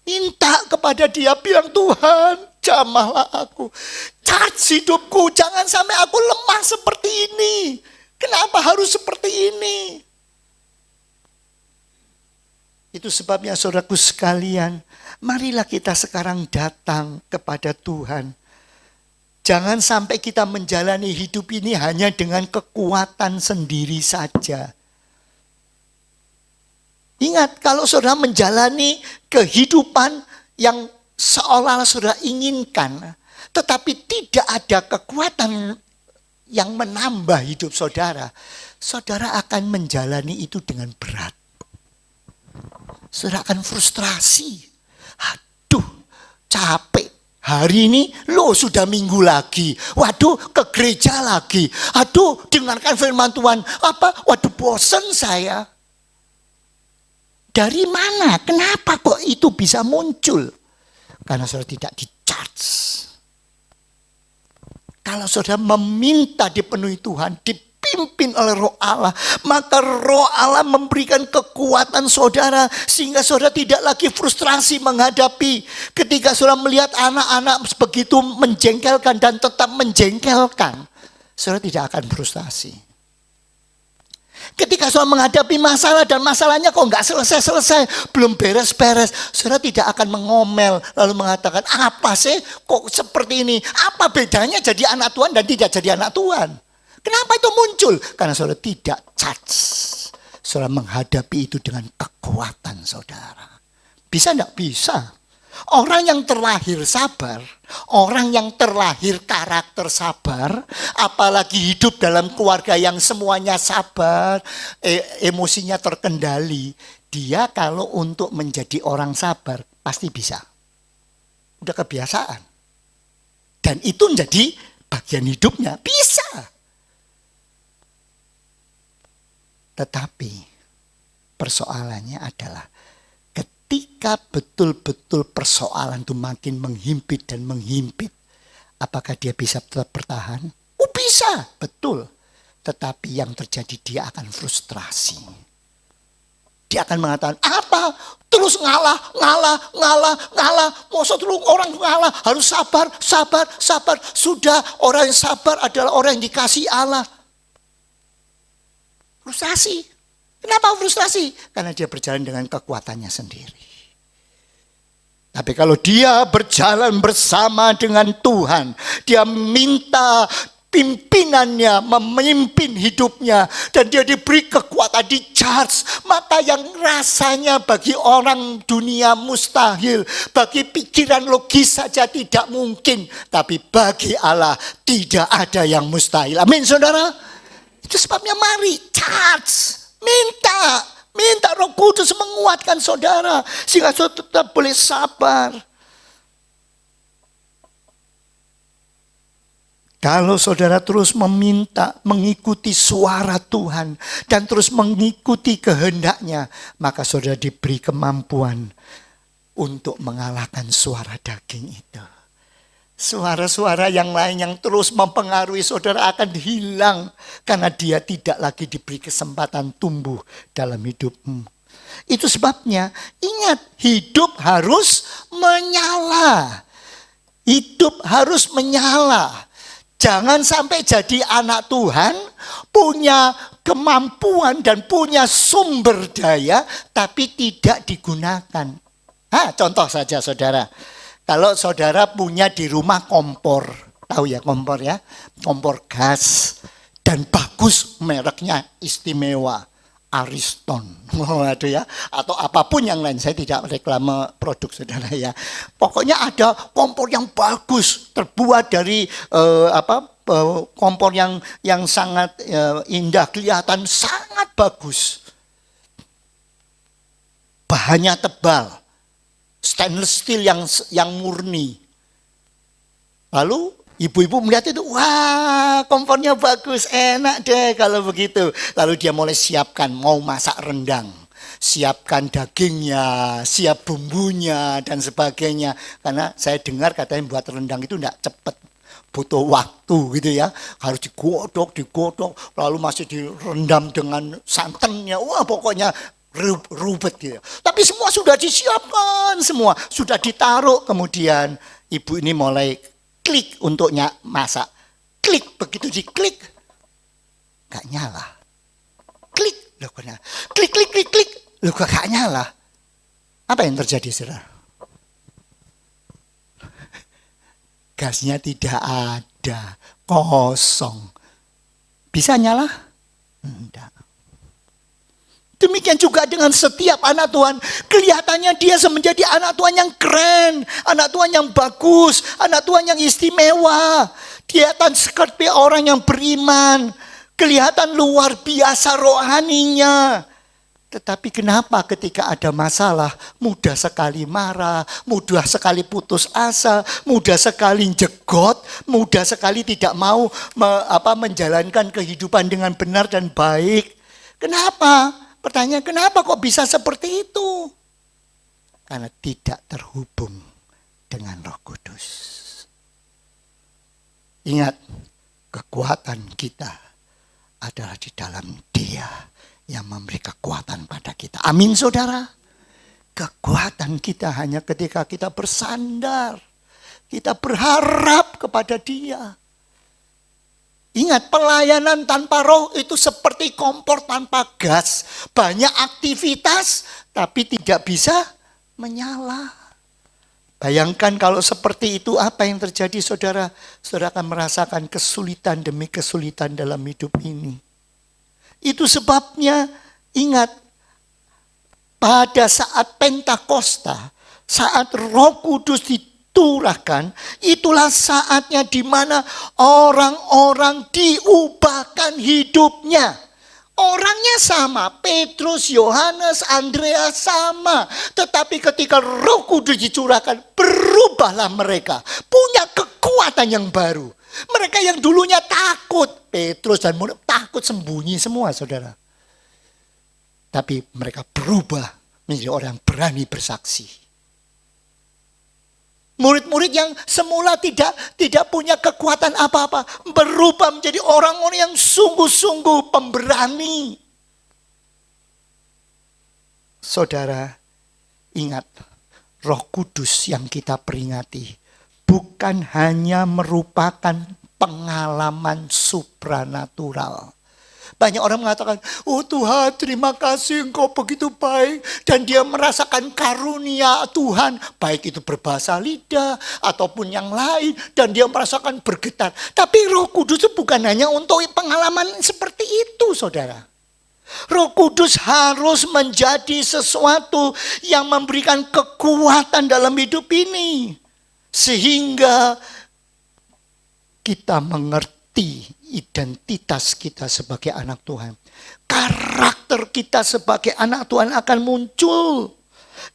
Minta kepada Dia, bilang Tuhan, jamahlah aku. Charge hidupku, jangan sampai aku lemah seperti ini. Kenapa harus seperti ini? Itu sebabnya saudaraku sekalian, marilah kita sekarang datang kepada Tuhan. Jangan sampai kita menjalani hidup ini hanya dengan kekuatan sendiri saja. Ingat, kalau saudara menjalani kehidupan yang seolah-olah saudara inginkan, tetapi tidak ada kekuatan yang menambah hidup saudara, saudara akan menjalani itu dengan berat. Saudara akan frustrasi. Aduh, capek. Hari ini sudah minggu lagi. Waduh, ke gereja lagi. Aduh, dengarkan firman Tuhan. Waduh, bosan saya. Dari mana? Kenapa kok itu bisa muncul? Karena saudara tidak di-charge. Kalau saudara meminta dipenuhi Tuhan, dipimpin oleh Roh Allah, maka Roh Allah memberikan kekuatan saudara sehingga saudara tidak lagi frustrasi menghadapi ketika saudara melihat anak-anak begitu menjengkelkan dan tetap menjengkelkan. Saudara tidak akan frustasi. Ketika saudara menghadapi masalah dan masalahnya kok enggak selesai-selesai, belum beres-beres, saudara tidak akan mengomel lalu mengatakan, apa sih kok seperti ini? Apa bedanya jadi anak Tuhan dan tidak jadi anak Tuhan? Kenapa itu muncul? Karena saudara tidak charge. Saudara menghadapi itu dengan kekuatan saudara. Bisa enggak? Bisa. Orang yang terlahir sabar, orang yang terlahir karakter sabar, apalagi hidup dalam keluarga yang semuanya sabar, emosinya terkendali, dia kalau untuk menjadi orang sabar pasti bisa. Udah kebiasaan. Dan itu menjadi bagian hidupnya, bisa. Tetapi persoalannya adalah ketika betul-betul persoalan itu makin menghimpit dan menghimpit, apakah dia bisa tetap bertahan? Oh bisa, betul. Tetapi yang terjadi dia akan frustrasi. Dia akan mengatakan, apa? Terus ngalah. Masa terus orang ngalah, harus sabar. Sudah, orang yang sabar adalah orang yang dikasih Allah. Frustrasi. Kenapa frustrasi? Karena dia berjalan dengan kekuatannya sendiri. Tapi kalau dia berjalan bersama dengan Tuhan, dia minta pimpinannya memimpin hidupnya, dan dia diberi kekuatan, di-charge, maka yang rasanya bagi orang dunia mustahil, bagi pikiran logis saja tidak mungkin, tapi bagi Allah tidak ada yang mustahil. Amin saudara. Itu sebabnya mari charge, minta Roh Kudus menguatkan saudara sehingga saudara tetap boleh sabar. Kalau saudara terus meminta, mengikuti suara Tuhan dan terus mengikuti kehendaknya, maka saudara diberi kemampuan untuk mengalahkan suara daging itu. Suara-suara yang lain yang terus mempengaruhi saudara akan hilang karena dia tidak lagi diberi kesempatan tumbuh dalam hidupmu. Itu sebabnya ingat, hidup harus menyala. Hidup harus menyala. Jangan sampai jadi anak Tuhan, punya kemampuan dan punya sumber daya tapi tidak digunakan. Contoh saja saudara. Kalau saudara punya di rumah kompor, tahu ya kompor ya, kompor gas, dan bagus mereknya istimewa, Ariston, waduh ya, atau apapun yang lain, saya tidak reklame produk saudara ya. Pokoknya ada kompor yang bagus, terbuat dari kompor yang sangat indah, kelihatan sangat bagus, bahannya tebal. Stainless steel yang murni. Lalu ibu-ibu melihat itu, wah kompornya bagus, enak deh kalau begitu. Lalu dia mulai siapkan, mau masak rendang. Siapkan dagingnya, siap bumbunya dan sebagainya. Karena saya dengar katanya buat rendang itu enggak cepat. Butuh waktu gitu ya. Harus digodok, lalu masih direndam dengan santannya. Wah pokoknya rubet gitu. Tapi semua sudah disiapkan, semua sudah ditaruh. Kemudian ibu ini mulai klik untuk masak. Klik, begitu diklik gak nyala. Klik, loh kok nyala. Klik, loh kok gak nyala. Apa yang terjadi saudara? Gasnya tidak ada, kosong. Bisa nyala? Enggak. Demikian juga dengan setiap anak Tuhan. Kelihatannya dia menjadi anak Tuhan yang keren, anak Tuhan yang bagus, anak Tuhan yang istimewa. Kelihatan seperti orang yang beriman. Kelihatan luar biasa rohaninya. Tetapi kenapa ketika ada masalah, mudah sekali marah, mudah sekali putus asa, mudah sekali jegot, mudah sekali tidak mau menjalankan kehidupan dengan benar dan baik. Kenapa? Pertanyaan, kenapa kok bisa seperti itu? Karena tidak terhubung dengan Roh Kudus. Ingat, kekuatan kita adalah di dalam Dia yang memberi kekuatan pada kita. Amin saudara. Kekuatan kita hanya ketika kita bersandar. Kita berharap kepada Dia. Ingat, pelayanan tanpa roh itu seperti kompor tanpa gas. Banyak aktivitas tapi tidak bisa menyala. Bayangkan kalau seperti itu, apa yang terjadi saudara? Saudara akan merasakan kesulitan demi kesulitan dalam hidup ini. Itu sebabnya ingat, pada saat Pentakosta, Saat Roh Kudus diturahkan, itulah saatnya di mana orang-orang diubahkan hidupnya. Orangnya sama, Petrus, Yohanes, Andreas sama. Tetapi ketika Roh Kudus dicurahkan, berubahlah mereka. Punya kekuatan yang baru. Mereka yang dulunya takut, Petrus dan murid takut, sembunyi semua, saudara. Tapi mereka berubah menjadi orang yang berani bersaksi. Murid-murid yang semula tidak punya kekuatan apa-apa, berubah menjadi orang-orang yang sungguh-sungguh pemberani. Saudara, ingat, Roh Kudus yang kita peringati bukan hanya merupakan pengalaman supranatural. Banyak orang mengatakan, oh Tuhan, terima kasih Engkau begitu baik. Dan dia merasakan karunia Tuhan, baik itu berbahasa lidah ataupun yang lain. Dan dia merasakan bergetar. Tapi Roh Kudus itu bukan hanya untuk pengalaman seperti itu, saudara. Roh Kudus harus menjadi sesuatu yang memberikan kekuatan dalam hidup ini. Sehingga kita mengerti identitas kita sebagai anak Tuhan. Karakter kita sebagai anak Tuhan akan muncul.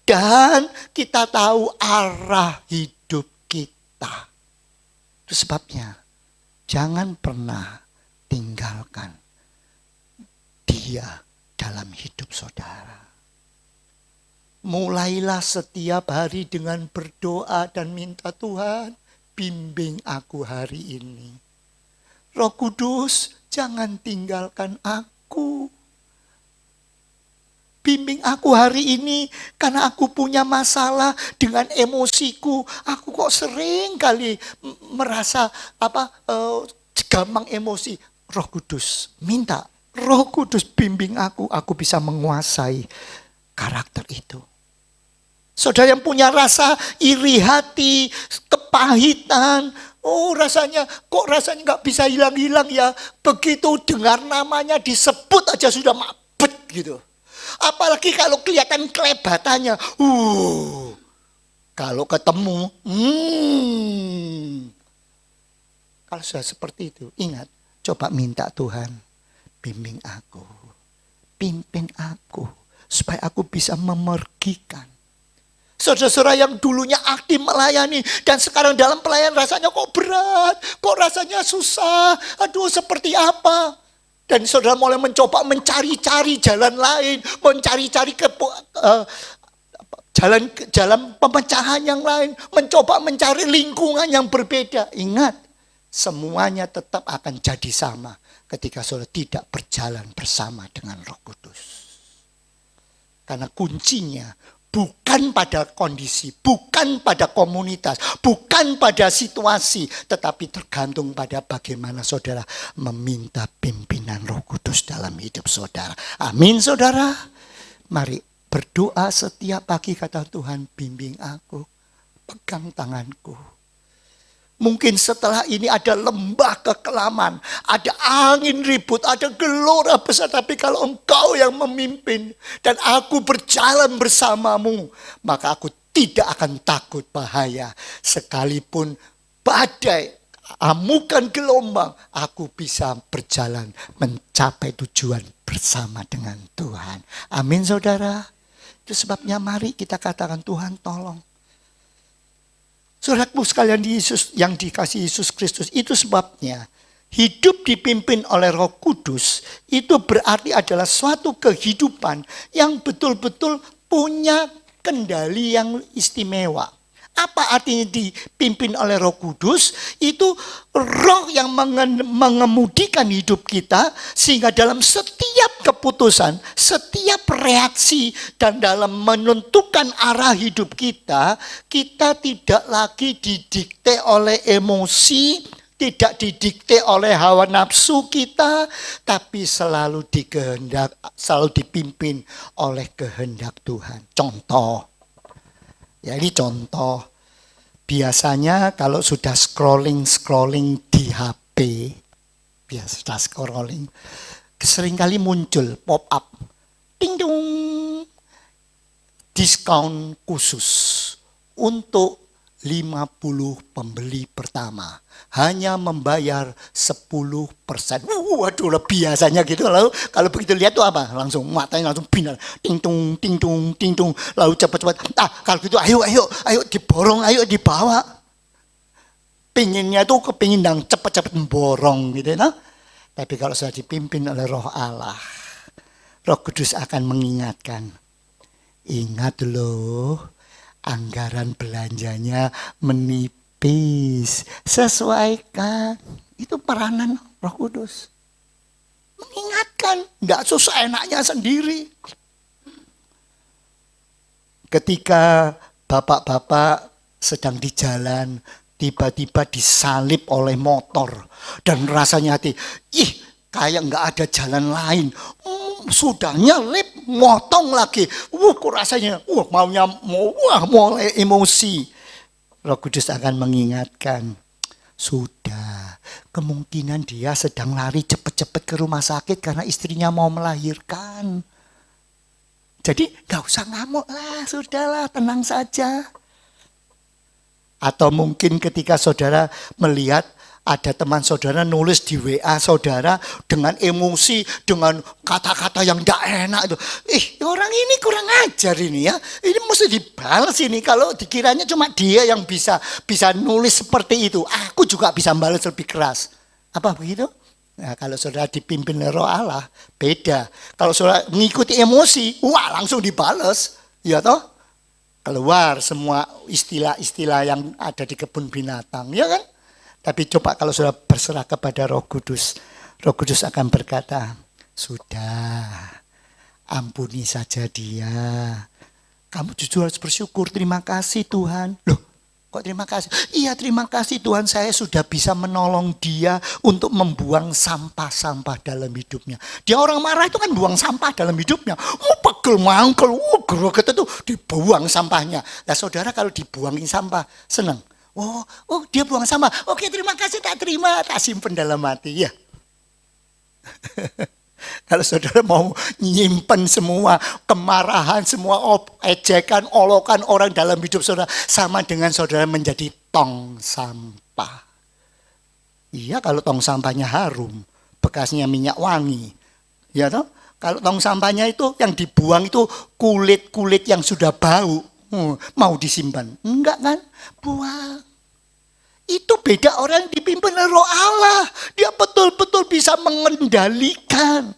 Dan kita tahu arah hidup kita. Itu sebabnya jangan pernah tinggalkan Dia dalam hidup saudara. Mulailah setiap hari dengan berdoa dan minta, Tuhan, bimbing aku hari ini. Roh Kudus, jangan tinggalkan aku. Bimbing aku hari ini karena aku punya masalah dengan emosiku. Aku kok sering kali merasa gampang emosi. Roh Kudus, minta Roh Kudus bimbing aku bisa menguasai karakter itu. Saudara yang punya rasa iri hati, kepahitan, rasanya nggak bisa hilang-hilang ya. Begitu dengar namanya disebut aja sudah mabet gitu. Apalagi kalau kelihatan kelebatannya. Kalau ketemu, kalau sudah seperti itu, ingat, coba minta Tuhan, bimbing aku, pimpin aku, supaya aku bisa memergikan. Saudara-saudara yang dulunya aktif melayani dan sekarang dalam pelayanan rasanya kok berat, kok rasanya susah, aduh seperti apa. Dan saudara mulai mencoba mencari-cari jalan lain, mencari-cari jalan pemecahan yang lain, mencoba mencari lingkungan yang berbeda. Ingat, semuanya tetap akan jadi sama ketika saudara tidak berjalan bersama dengan Roh Kudus. Karena kuncinya bukan pada kondisi, bukan pada komunitas, bukan pada situasi, tetapi tergantung pada bagaimana saudara meminta pimpinan Roh Kudus dalam hidup saudara. Amin, saudara. Mari berdoa setiap pagi, kata Tuhan, bimbing aku, pegang tanganku. Mungkin setelah ini ada lembah kekelaman, ada angin ribut, ada gelora besar. Tapi kalau Engkau yang memimpin dan aku berjalan bersamamu, maka aku tidak akan takut bahaya. Sekalipun badai, amukan gelombang, aku bisa berjalan mencapai tujuan bersama dengan Tuhan. Amin, saudara. Itu sebabnya mari kita katakan, Tuhan tolong. Saudaraku sekalian yang dikasihi Yesus Kristus, itu sebabnya hidup dipimpin oleh Roh Kudus itu berarti adalah suatu kehidupan yang betul-betul punya kendali yang istimewa. Apa artinya dipimpin oleh Roh Kudus? Itu roh yang mengemudikan hidup kita sehingga dalam setiap keputusan, setiap reaksi dan dalam menentukan arah hidup kita, kita tidak lagi didikte oleh emosi, tidak didikte oleh hawa nafsu kita, tapi selalu dipimpin oleh kehendak Tuhan. Contoh. Ya, ini contoh. Biasanya kalau sudah scrolling di HP, sudah scrolling, seringkali muncul pop up, ding dong, diskon khusus. untuk 50 pembeli pertama. Hanya membayar 10%. Waduh, biasanya gitu. Lalu kalau begitu lihat tuh apa? Langsung matanya langsung binar. Ting-tung, ting-tung, ting-tung. Lalu cepat-cepat. Kalau gitu ayo diborong, ayo dibawa. Pinginnya tuh kepingin yang cepat-cepat borong gitu. Nah? Tapi kalau sudah dipimpin oleh Roh Allah, Roh Kudus akan mengingatkan. Ingat loh, anggaran belanjanya menipis. Sesuaikan. Itu peranan Roh Kudus. Mengingatkan. Enggak susah enaknya sendiri. Ketika bapak-bapak sedang di jalan, tiba-tiba disalip oleh motor. Dan rasanya hati, kayak nggak ada jalan lain. Sudah nyelip, motong lagi. Kok rasanya, mulai emosi. Roh Kudus akan mengingatkan. Sudah, kemungkinan dia sedang lari cepat-cepat ke rumah sakit karena istrinya mau melahirkan. Jadi nggak usah ngamuk lah, sudahlah, tenang saja. Atau mungkin ketika saudara melihat ada teman saudara nulis di WA saudara dengan emosi, dengan kata-kata yang tidak enak itu. Orang ini kurang ajar ini ya. Ini mesti dibalas ini. Kalau dikiranya cuma dia yang bisa nulis seperti itu. Aku juga bisa balas lebih keras. Apa begitu? Nah, kalau saudara dipimpin oleh Roh Allah, beda. Kalau saudara mengikuti emosi, langsung dibalas. Ya toh? Keluar semua istilah-istilah yang ada di kebun binatang, ya kan? Tapi coba kalau sudah berserah kepada Roh Kudus akan berkata, sudah, ampuni saja dia. Kamu jujur harus bersyukur, terima kasih Tuhan. Loh, kok terima kasih? Iya, terima kasih Tuhan, saya sudah bisa menolong dia untuk membuang sampah-sampah dalam hidupnya. Dia orang marah itu kan buang sampah dalam hidupnya. Pegel mangkel, geroget itu dibuang sampahnya. Nah saudara kalau dibuangin sampah, senang. Oh dia buang sampah. Oke, terima kasih, tak terima, tak simpen dalam hati. Ya. Kalau saudara mau nyimpen semua kemarahan, semua ejekan, olokan orang dalam hidup saudara, sama dengan saudara menjadi tong sampah. Iya, kalau tong sampahnya harum, bekasnya minyak wangi. Ya toh? Kalau tong sampahnya itu yang dibuang itu kulit-kulit yang sudah bau. Mau disimpan? Enggak kan? Buang. Itu beda orang yang dipimpin oleh Roh Allah. Dia betul-betul bisa mengendalikan.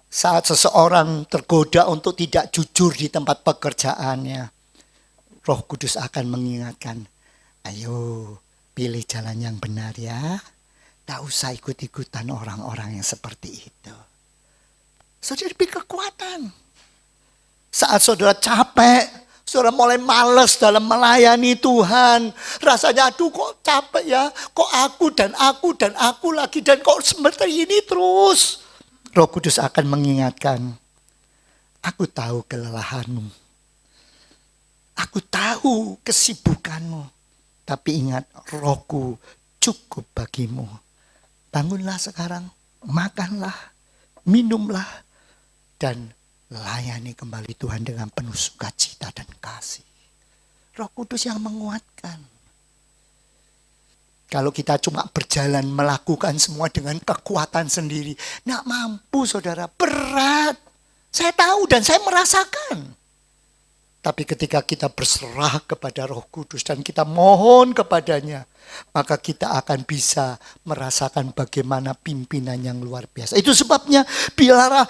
Saat seseorang tergoda untuk tidak jujur di tempat pekerjaannya, Roh Kudus akan mengingatkan, ayo pilih jalan yang benar ya. Tak usah ikut-ikutan orang-orang yang seperti itu. Saudara diberi kekuatan. Saat saudara capek, saudara mulai malas dalam melayani Tuhan. Rasanya aduh kok capek ya. Kok aku dan aku lagi. Dan kok seperti ini terus. Roh Kudus akan mengingatkan. Aku tahu kelelahanmu. Aku tahu kesibukanmu. Tapi ingat, Rohku cukup bagimu. Bangunlah sekarang. Makanlah. Minumlah. Dan layani kembali Tuhan dengan penuh sukacita dan kasih. Roh Kudus yang menguatkan. Kalau kita cuma berjalan melakukan semua dengan kekuatan sendiri, nggak mampu saudara, berat. Saya tahu dan saya merasakan. Tapi ketika kita berserah kepada Roh Kudus dan kita mohon kepadanya, maka kita akan bisa merasakan bagaimana pimpinan yang luar biasa. Itu sebabnya biarlah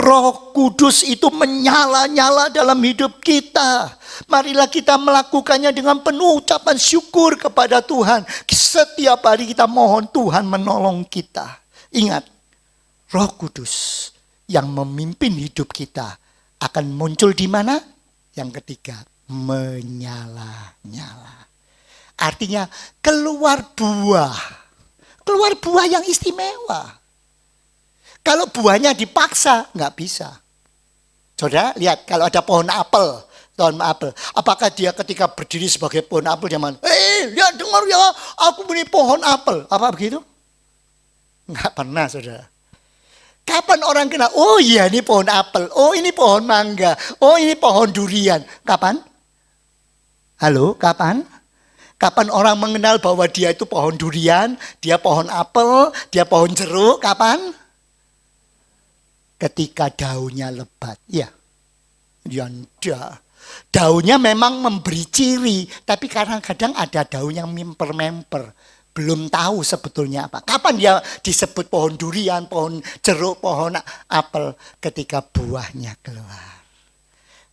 Roh Kudus itu menyala-nyala dalam hidup kita. Marilah kita melakukannya dengan penuh ucapan syukur kepada Tuhan. Setiap hari kita mohon Tuhan menolong kita. Ingat, Roh Kudus yang memimpin hidup kita akan muncul di mana? Yang ketiga, menyala-nyala. Artinya keluar buah. Keluar buah yang istimewa. Kalau buahnya dipaksa, nggak bisa. Saudara, lihat kalau ada pohon apel. Apakah dia ketika berdiri sebagai pohon apel zaman, lihat dengar ya, aku beri pohon apel. Apa begitu? Nggak pernah saudara. Kapan orang kenal? Oh iya ini pohon apel. Oh ini pohon mangga. Oh ini pohon durian. Kapan? Halo, kapan? Kapan orang mengenal bahwa dia itu pohon durian, dia pohon apel, dia pohon jeruk? Kapan? Ketika daunnya lebat. Ya. Ya enggak. Daunnya memang memberi ciri, tapi kadang-kadang ada daun yang memper-memper. Belum tahu sebetulnya apa. Kapan dia disebut pohon durian, pohon jeruk, pohon apel? Ketika buahnya keluar.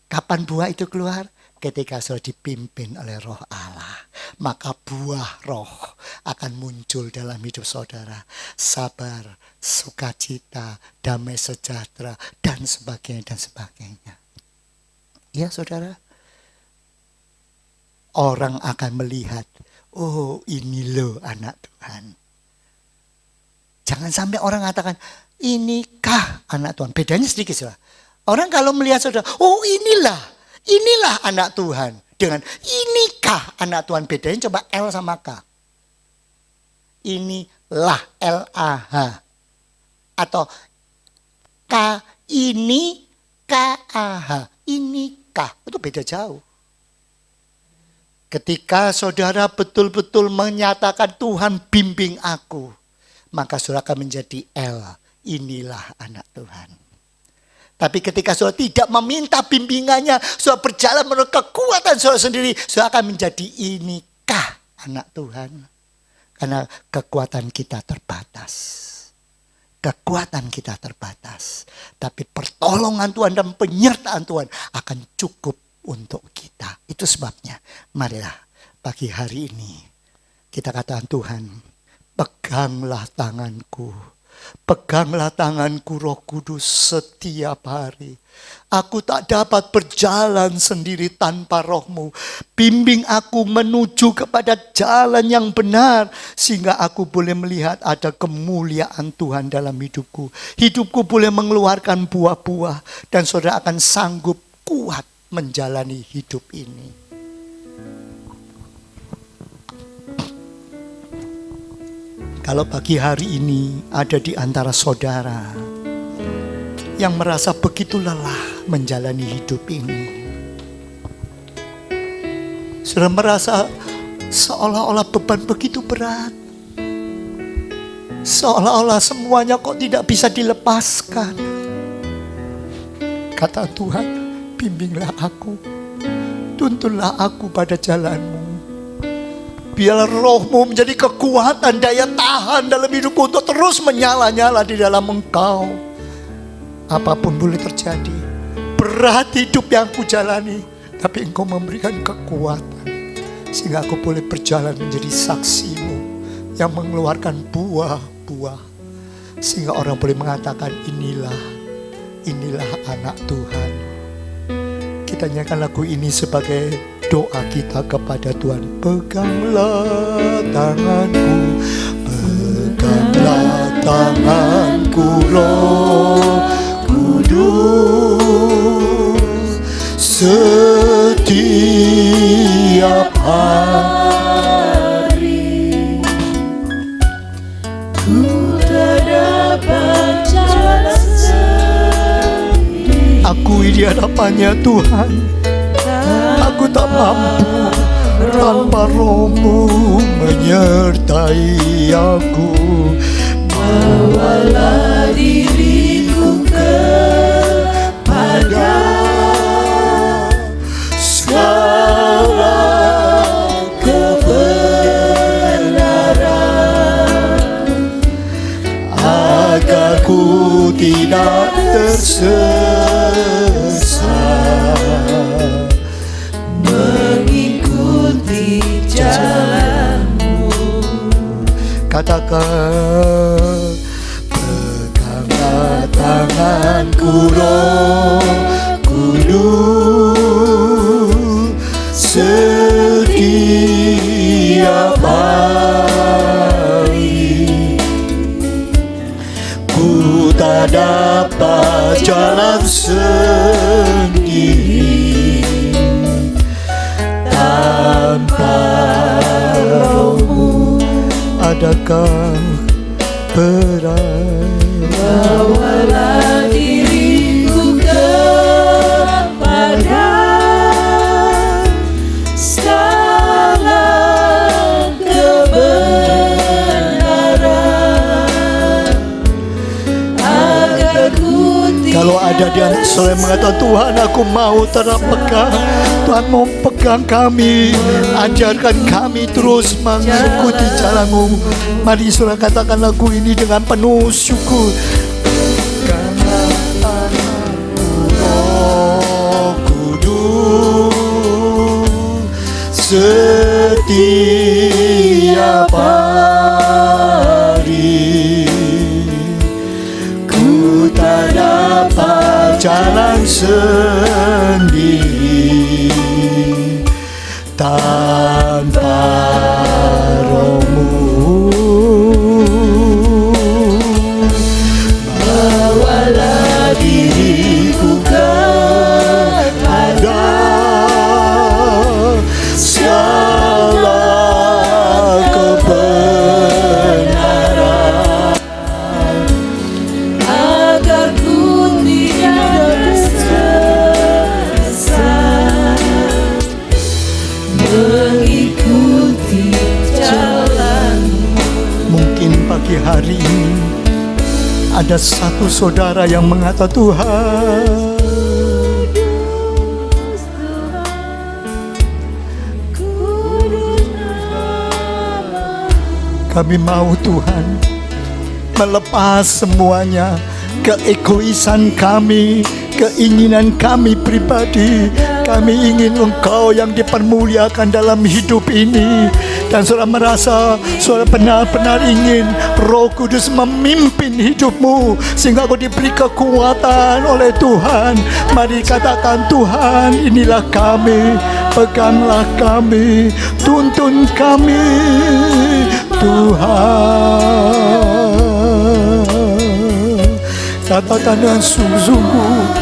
Kapan buah itu keluar? Ketika sudah dipimpin oleh Roh Allah. Maka buah roh akan muncul dalam hidup saudara. Sabar, sukacita, damai sejahtera, dan sebagainya, dan sebagainya. Ya saudara, orang akan melihat, oh ini loh anak Tuhan. Jangan sampai orang mengatakan, inikah anak Tuhan. Bedanya sedikit saudara. Orang kalau melihat saudara, oh inilah anak Tuhan. Dengan inikah anak Tuhan. Bedanya coba L sama K. Inilah, L-A-H. Atau K ini, K-A-H. Inikah, itu beda jauh. Ketika saudara betul-betul menyatakan Tuhan bimbing aku, maka saudara akan menjadi L. Inilah anak Tuhan. Tapi ketika saudara tidak meminta bimbingannya, saudara berjalan menurut kekuatan saudara sendiri, saudara akan menjadi inikah anak Tuhan. Karena kekuatan kita terbatas. Kekuatan kita terbatas. Tapi pertolongan Tuhan dan penyertaan Tuhan akan cukup untuk kita. Itu sebabnya marilah pagi hari ini kita katakan, Tuhan, peganglah tanganku. Peganglah tanganku Roh Kudus setiap hari. Aku tak dapat berjalan sendiri tanpa Roh-Mu. Bimbing aku menuju kepada jalan yang benar. Sehingga aku boleh melihat ada kemuliaan Tuhan dalam hidupku. Hidupku boleh mengeluarkan buah-buah. Dan saudara akan sanggup kuat menjalani hidup ini. Kalau pagi hari ini ada di antara saudara yang merasa begitu lelah menjalani hidup ini. Saudara merasa seolah-olah beban begitu berat. Seolah-olah semuanya kok tidak bisa dilepaskan. Kata Tuhan, bimbinglah aku. Tuntunlah aku pada jalan-Mu. Biarlah Roh-Mu menjadi kekuatan, daya tahan dalam hidupku untuk terus menyala-nyala di dalam Engkau. Apapun boleh terjadi, berat hidup yang aku jalani, tapi Engkau memberikan kekuatan. Sehingga aku boleh berjalan menjadi saksi-Mu yang mengeluarkan buah-buah. Sehingga orang boleh mengatakan, inilah anak Tuhan. Kita nyanyikan lagu ini sebagai doa kita kepada Tuhan. Peganglah tanganku, peganglah tanganku Roh Kudus setiap hari. Ku tak dapat jalan sendiri. Aku di hadapannya Tuhan. Aku tak mampu tanpa Roh-Mu menyertai aku. Bawalah diriku kepada segala kebenaran, agar ku tidak tersesat. Mengikuti jalan-Mu. Katakan, peganglah tanganku Roh Kudus setiap hari. Ku tak dapat jalan sendiri tanpa Roh-Mu. Adakah berat? Bawalah diriku kepada Kalau ada di antara saudara yang mengatakan, Tuhan aku mau terpegang, Tuhan mau pegang kami, ajarkan kami terus mengikuti jalan-Mu. Mari saudara katakan lagu ini dengan penuh syukur. Roh Kudus setiap hari ku tak dapat jalan sendiri tanpa Roh-Mu. Bawalah diriku kepada segala kebenaran,
agar ku tidak tersesat, mengikuti jalan-Mu.
Mungkin pagi hari ini ada satu saudara yang mengatakan, Tuhan, kami mau Tuhan melepas semuanya, keegoisan kami, keinginan kami pribadi. Kami ingin Engkau yang dipermuliakan dalam hidup ini. Dan saudara merasa saudara benar-benar ingin Roh Kudus memimpin hidupmu sehingga kau diberi kekuatan oleh Tuhan. Mari katakan, Tuhan, inilah kami, peganglah kami, tuntun kami Tuhan. Katakan dengan sungguh-sungguh,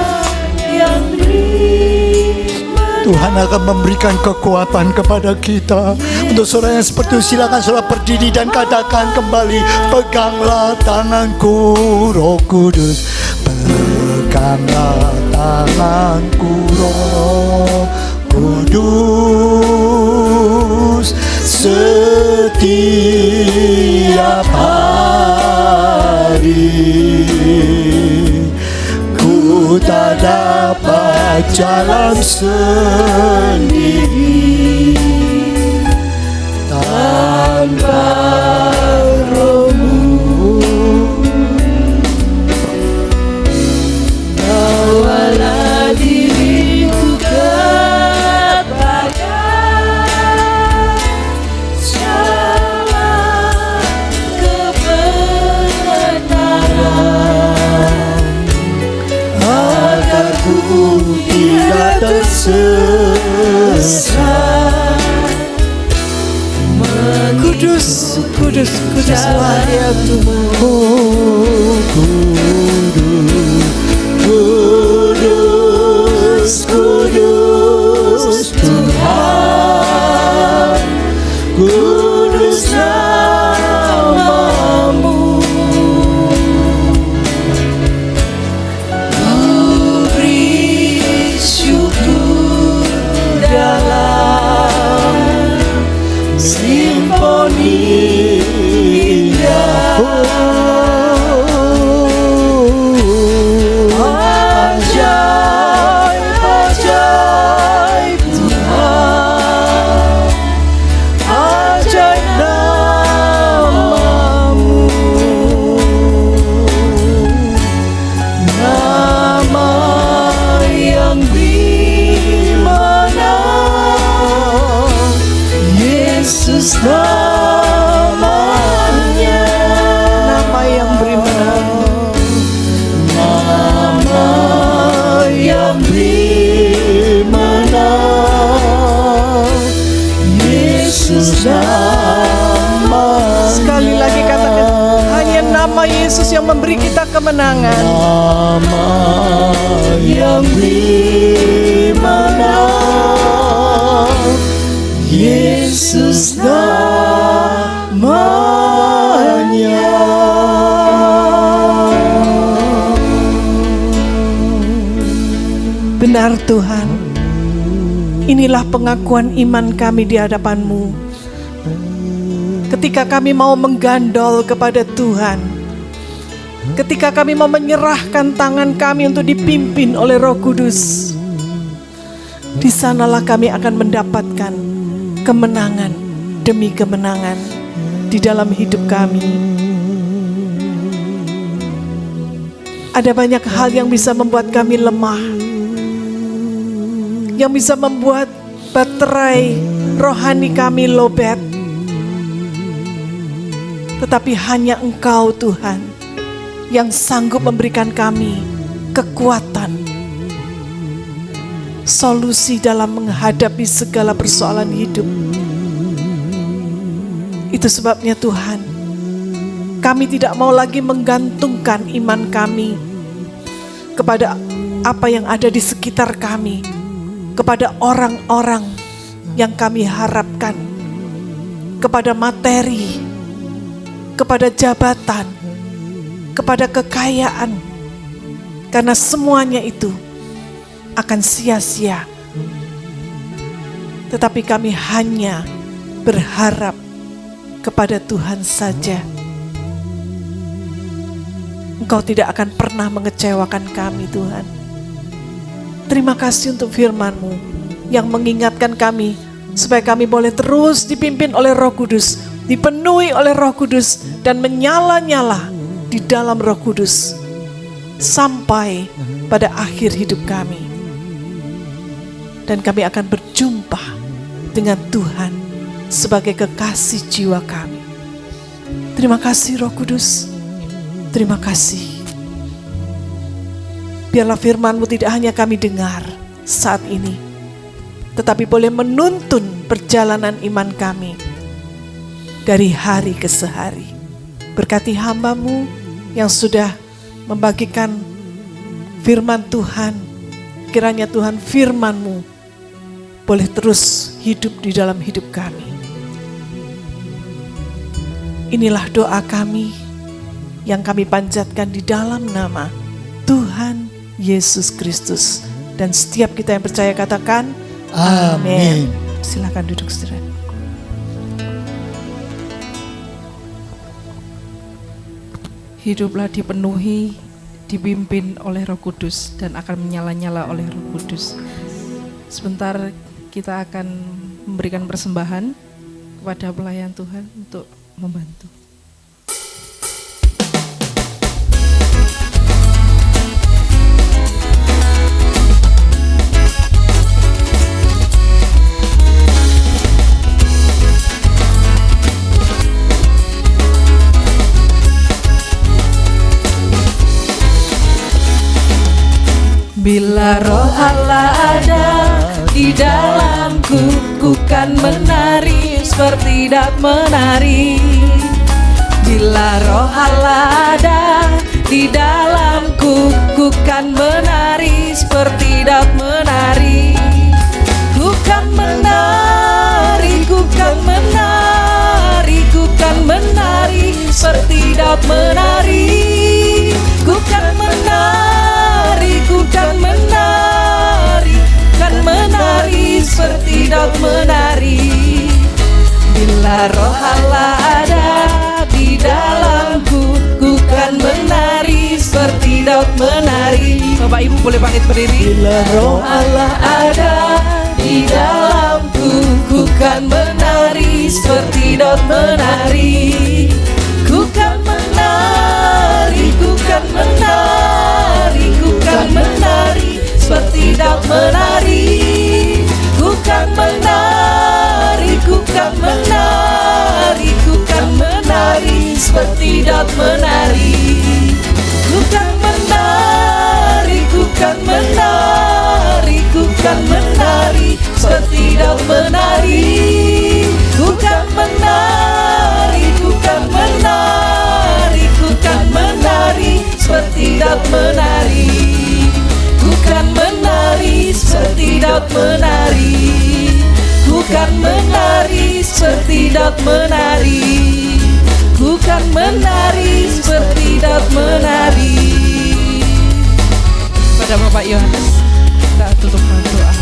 Tuhan akan memberikan kekuatan kepada kita. Untuk saudara yang seperti itu, silakan saudara berdiri dan katakan kembali, peganglah tanganku Roh Kudus, peganglah tanganku Roh Kudus setiap hari. Ku tak dapat jalan sendiri tanpa Roh-Mu.
Bawalah diriku kepada jalan kebenaran,
agar ku tidak tersesat.
Kudus, kudus, kuduslah Dia Tuhan.
Oh, kudus, kudus, kudus Tuhan, kudus nama-Mu.
Beri syukur dalam simfoni indah. Ajaib, ajaib Tuhan, ajaib nama-Mu, nama yang dimenang, Yesus namanya, nama yang beri menang, nama yang beri menang, Yesus namanya. Sekali lagi katakan, hanya nama Yesus yang memberi kita kemenangan.
Nama yang beri menang, Yesus namanya.
Benar Tuhan, inilah pengakuan iman kami di hadapan-Mu. Ketika kami mau menggandol kepada Tuhan,
ketika kami mau menyerahkan tangan kami untuk dipimpin oleh Roh Kudus, di sanalah kami akan mendapatkan kemenangan demi kemenangan di dalam hidup kami. Ada banyak hal yang bisa membuat kami lemah, yang bisa membuat baterai rohani kami lowbat. Tetapi hanya Engkau Tuhan yang sanggup memberikan kami kekuatan, solusi dalam menghadapi segala persoalan hidup. Itu sebabnya Tuhan, kami tidak mau lagi menggantungkan iman kami kepada apa yang ada di sekitar kami, kepada orang-orang yang kami harapkan, kepada materi, kepada jabatan, kepada kekayaan, karena semuanya itu akan sia-sia. Tetapi kami hanya berharap kepada Tuhan saja. Engkau tidak akan pernah mengecewakan kami, Tuhan. Terima kasih untuk firman-Mu yang mengingatkan kami supaya kami boleh terus dipimpin oleh Roh Kudus, dipenuhi oleh Roh Kudus, dan menyala-nyala di dalam Roh Kudus sampai pada akhir hidup kami. Dan kami akan berjumpa dengan Tuhan sebagai kekasih jiwa kami. Terima kasih Roh Kudus. Terima kasih. Biarlah firman-Mu tidak hanya kami dengar saat ini, tetapi boleh menuntun perjalanan iman kami dari hari ke sehari. Berkati hamba-Mu yang sudah membagikan firman Tuhan. Kiranya Tuhan firman-Mu boleh terus hidup di dalam hidup kami. Inilah doa kami yang kami panjatkan di dalam nama Tuhan Yesus Kristus. Dan setiap kita yang percaya katakan amin. Silakan duduk saudara.
Hiduplah dipenuhi, dipimpin oleh Roh Kudus dan akan menyala-nyala oleh Roh Kudus. Sebentar kita akan memberikan persembahan kepada pelayan Tuhan untuk membantu. Bila Roh Allah ada di dalamku, ku kan menari seperti Daud menari. Bila Roh Allah ada di dalamku, ku kan menari seperti Daud menari. Ku kan menari, ku kan menari, ku kan menari seperti Daud menari. Ku kan menari, ku kan menari, kan menari seperti Daud menari. Bila Roh Allah ada di dalamku, ku kan menari seperti Daud menari. Bapak Ibu boleh bangkit berdiri. Bila Roh Allah ada di dalamku, ku kan menari seperti Daud menari. Ku kan menari, ku kan menari, ku kan menari seperti Daud menari. Ku kan menari, ku kan menari, ku kan menari seperti Daud menari. Ku kan menari, ku kan menari, ku kan menari seperti Daud menari. Ku kan menari, ku kan menari, ku kan menari seperti Daud menari. Ku kan menari seperti Daud menari. Ku kan menari seperti Daud menari. Ku kan menari seperti Daud menari. Pada Bapak Yohanes kita tutup doa.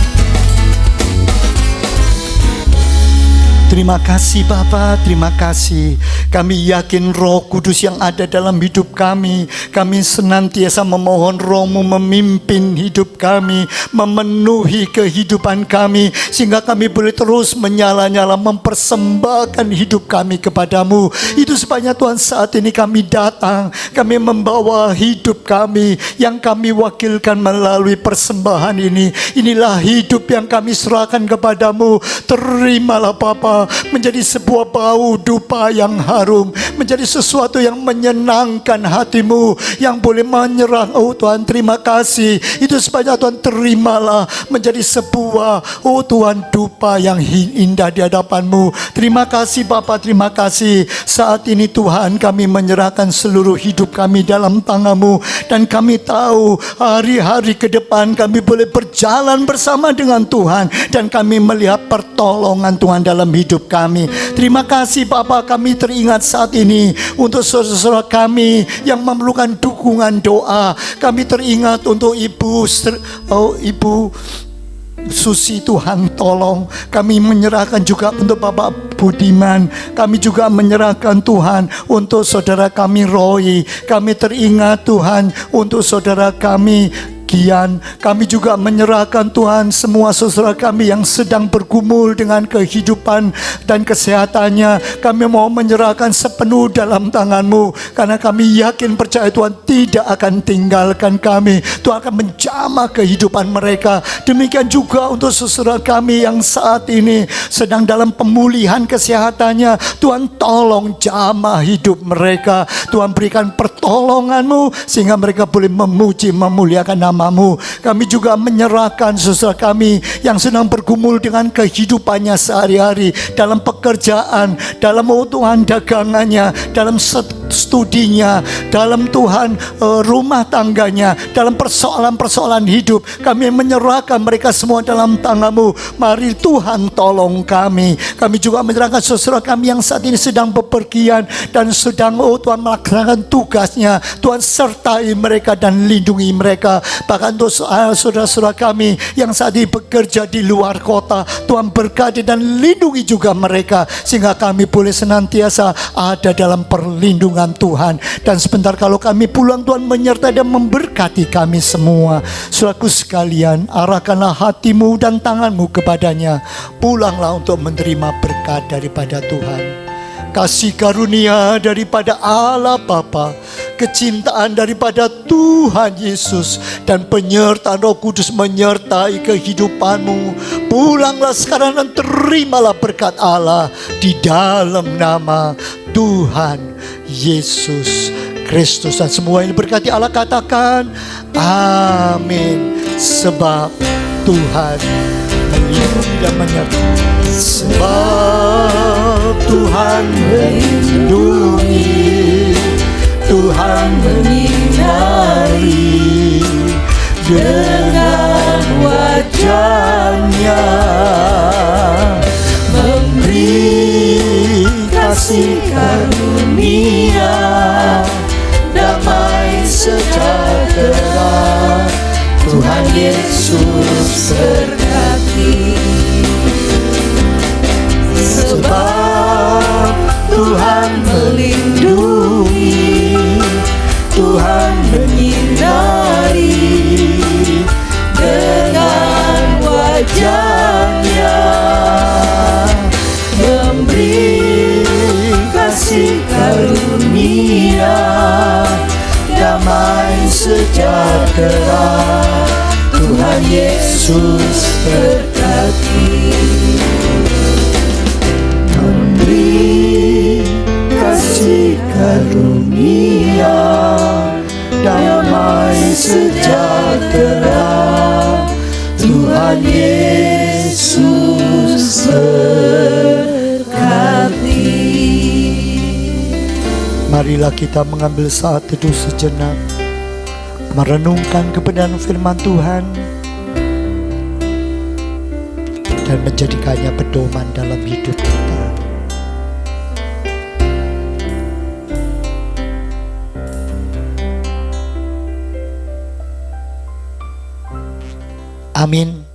Terima kasih Bapa, terima kasih. Kami yakin Roh Kudus yang ada dalam hidup kami. Kami senantiasa memohon Roh-Mu memimpin hidup kami, memenuhi kehidupan kami, sehingga kami boleh terus menyala-nyala mempersembahkan hidup kami kepadamu. Itu sebabnya Tuhan saat ini kami datang, kami membawa hidup kami yang kami wakilkan melalui persembahan ini. Inilah hidup yang kami serahkan kepadamu. Terimalah Bapa, menjadi sebuah bau dupa yang harum, menjadi sesuatu yang menyenangkan hatimu, yang boleh menyerah. Oh Tuhan, terima kasih. Itu sebabnya Tuhan, terimalah menjadi sebuah, oh Tuhan, dupa yang indah di hadapanmu. Terima kasih Bapa, terima kasih. Saat ini Tuhan, kami menyerahkan seluruh hidup kami dalam tangan-Mu, dan kami tahu hari-hari ke depan kami boleh berjalan bersama dengan Tuhan, dan kami melihat pertolongan Tuhan dalam hidup kami. Terima kasih Bapa, kami teringat saat ini untuk saudara-saudara kami yang memerlukan dukungan doa. Kami teringat untuk Ibu Susi, Tuhan tolong. Kami menyerahkan juga untuk Bapak Budiman. Kami juga menyerahkan Tuhan untuk saudara kami Roy. Kami teringat Tuhan untuk saudara kami Gian. Kami juga menyerahkan Tuhan semua saudara kami yang sedang bergumul dengan kehidupan dan kesehatannya. Kami mau menyerahkan sepenuh dalam tangan-Mu, karena kami yakin percaya Tuhan tidak akan tinggalkan kami. Tuhan akan menjamah kehidupan mereka. Demikian juga untuk saudara kami yang saat ini sedang dalam pemulihan kesehatannya. Tuhan tolong jamah hidup mereka. Tuhan berikan pertolongan-Mu sehingga mereka boleh memuji memuliakan nama-Mu. Kami juga menyerahkan saudara kami yang sedang bergumul dengan kehidupannya sehari-hari, dalam pekerjaan, dalam Tuhan dagangannya, dalam studinya, dalam Tuhan rumah tangganya, dalam persoalan-persoalan hidup. Kami menyerahkan mereka semua dalam tangan-Mu. Mari Tuhan tolong kami. Kami juga menyerahkan saudara kami yang saat ini sedang bepergian dan sedang Tuhan melaksanakan tugasnya. Tuhan sertai mereka dan lindungi mereka. Bahkan untuk saudara-saudara kami yang saat ini bekerja di luar kota, Tuhan berkati dan lindungi juga mereka, sehingga kami boleh senantiasa ada dalam perlindungan Tuhan. Dan sebentar kalau kami pulang, Tuhan menyertai dan memberkati kami semua. Saudaraku sekalian, arahkanlah hatimu dan tanganmu kepadanya. Pulanglah untuk menerima berkat daripada Tuhan. Kasih karunia daripada Allah Bapa, kecintaan daripada Tuhan Yesus, dan penyertaan Roh Kudus menyertai kehidupanmu. Pulanglah sekarang dan terimalah berkat Allah di dalam nama Tuhan Yesus Kristus. Dan semua ini berkati Allah katakan amin. Sebab Tuhan melindungi dan menyertai. Sebab Tuhan melindungi, Tuhan menyinari dengan wajah-Nya, memberi kasih karunia, damai sejahtera. Tuhan Yesus berkati. Sebab Tuhan melindungi, Tuhan menyinari dengan wajah-Nya, memberi kasih karunia, damai sejahtera. Tuhan Yesus berkati. Memberi kasih karunia, damai sejahtera. Tuhan Yesus berkati. Marilah kita mengambil saat teduh sejenak, merenungkan kebenaran firman Tuhan dan menjadikannya pedoman dalam hidup kita. Amin.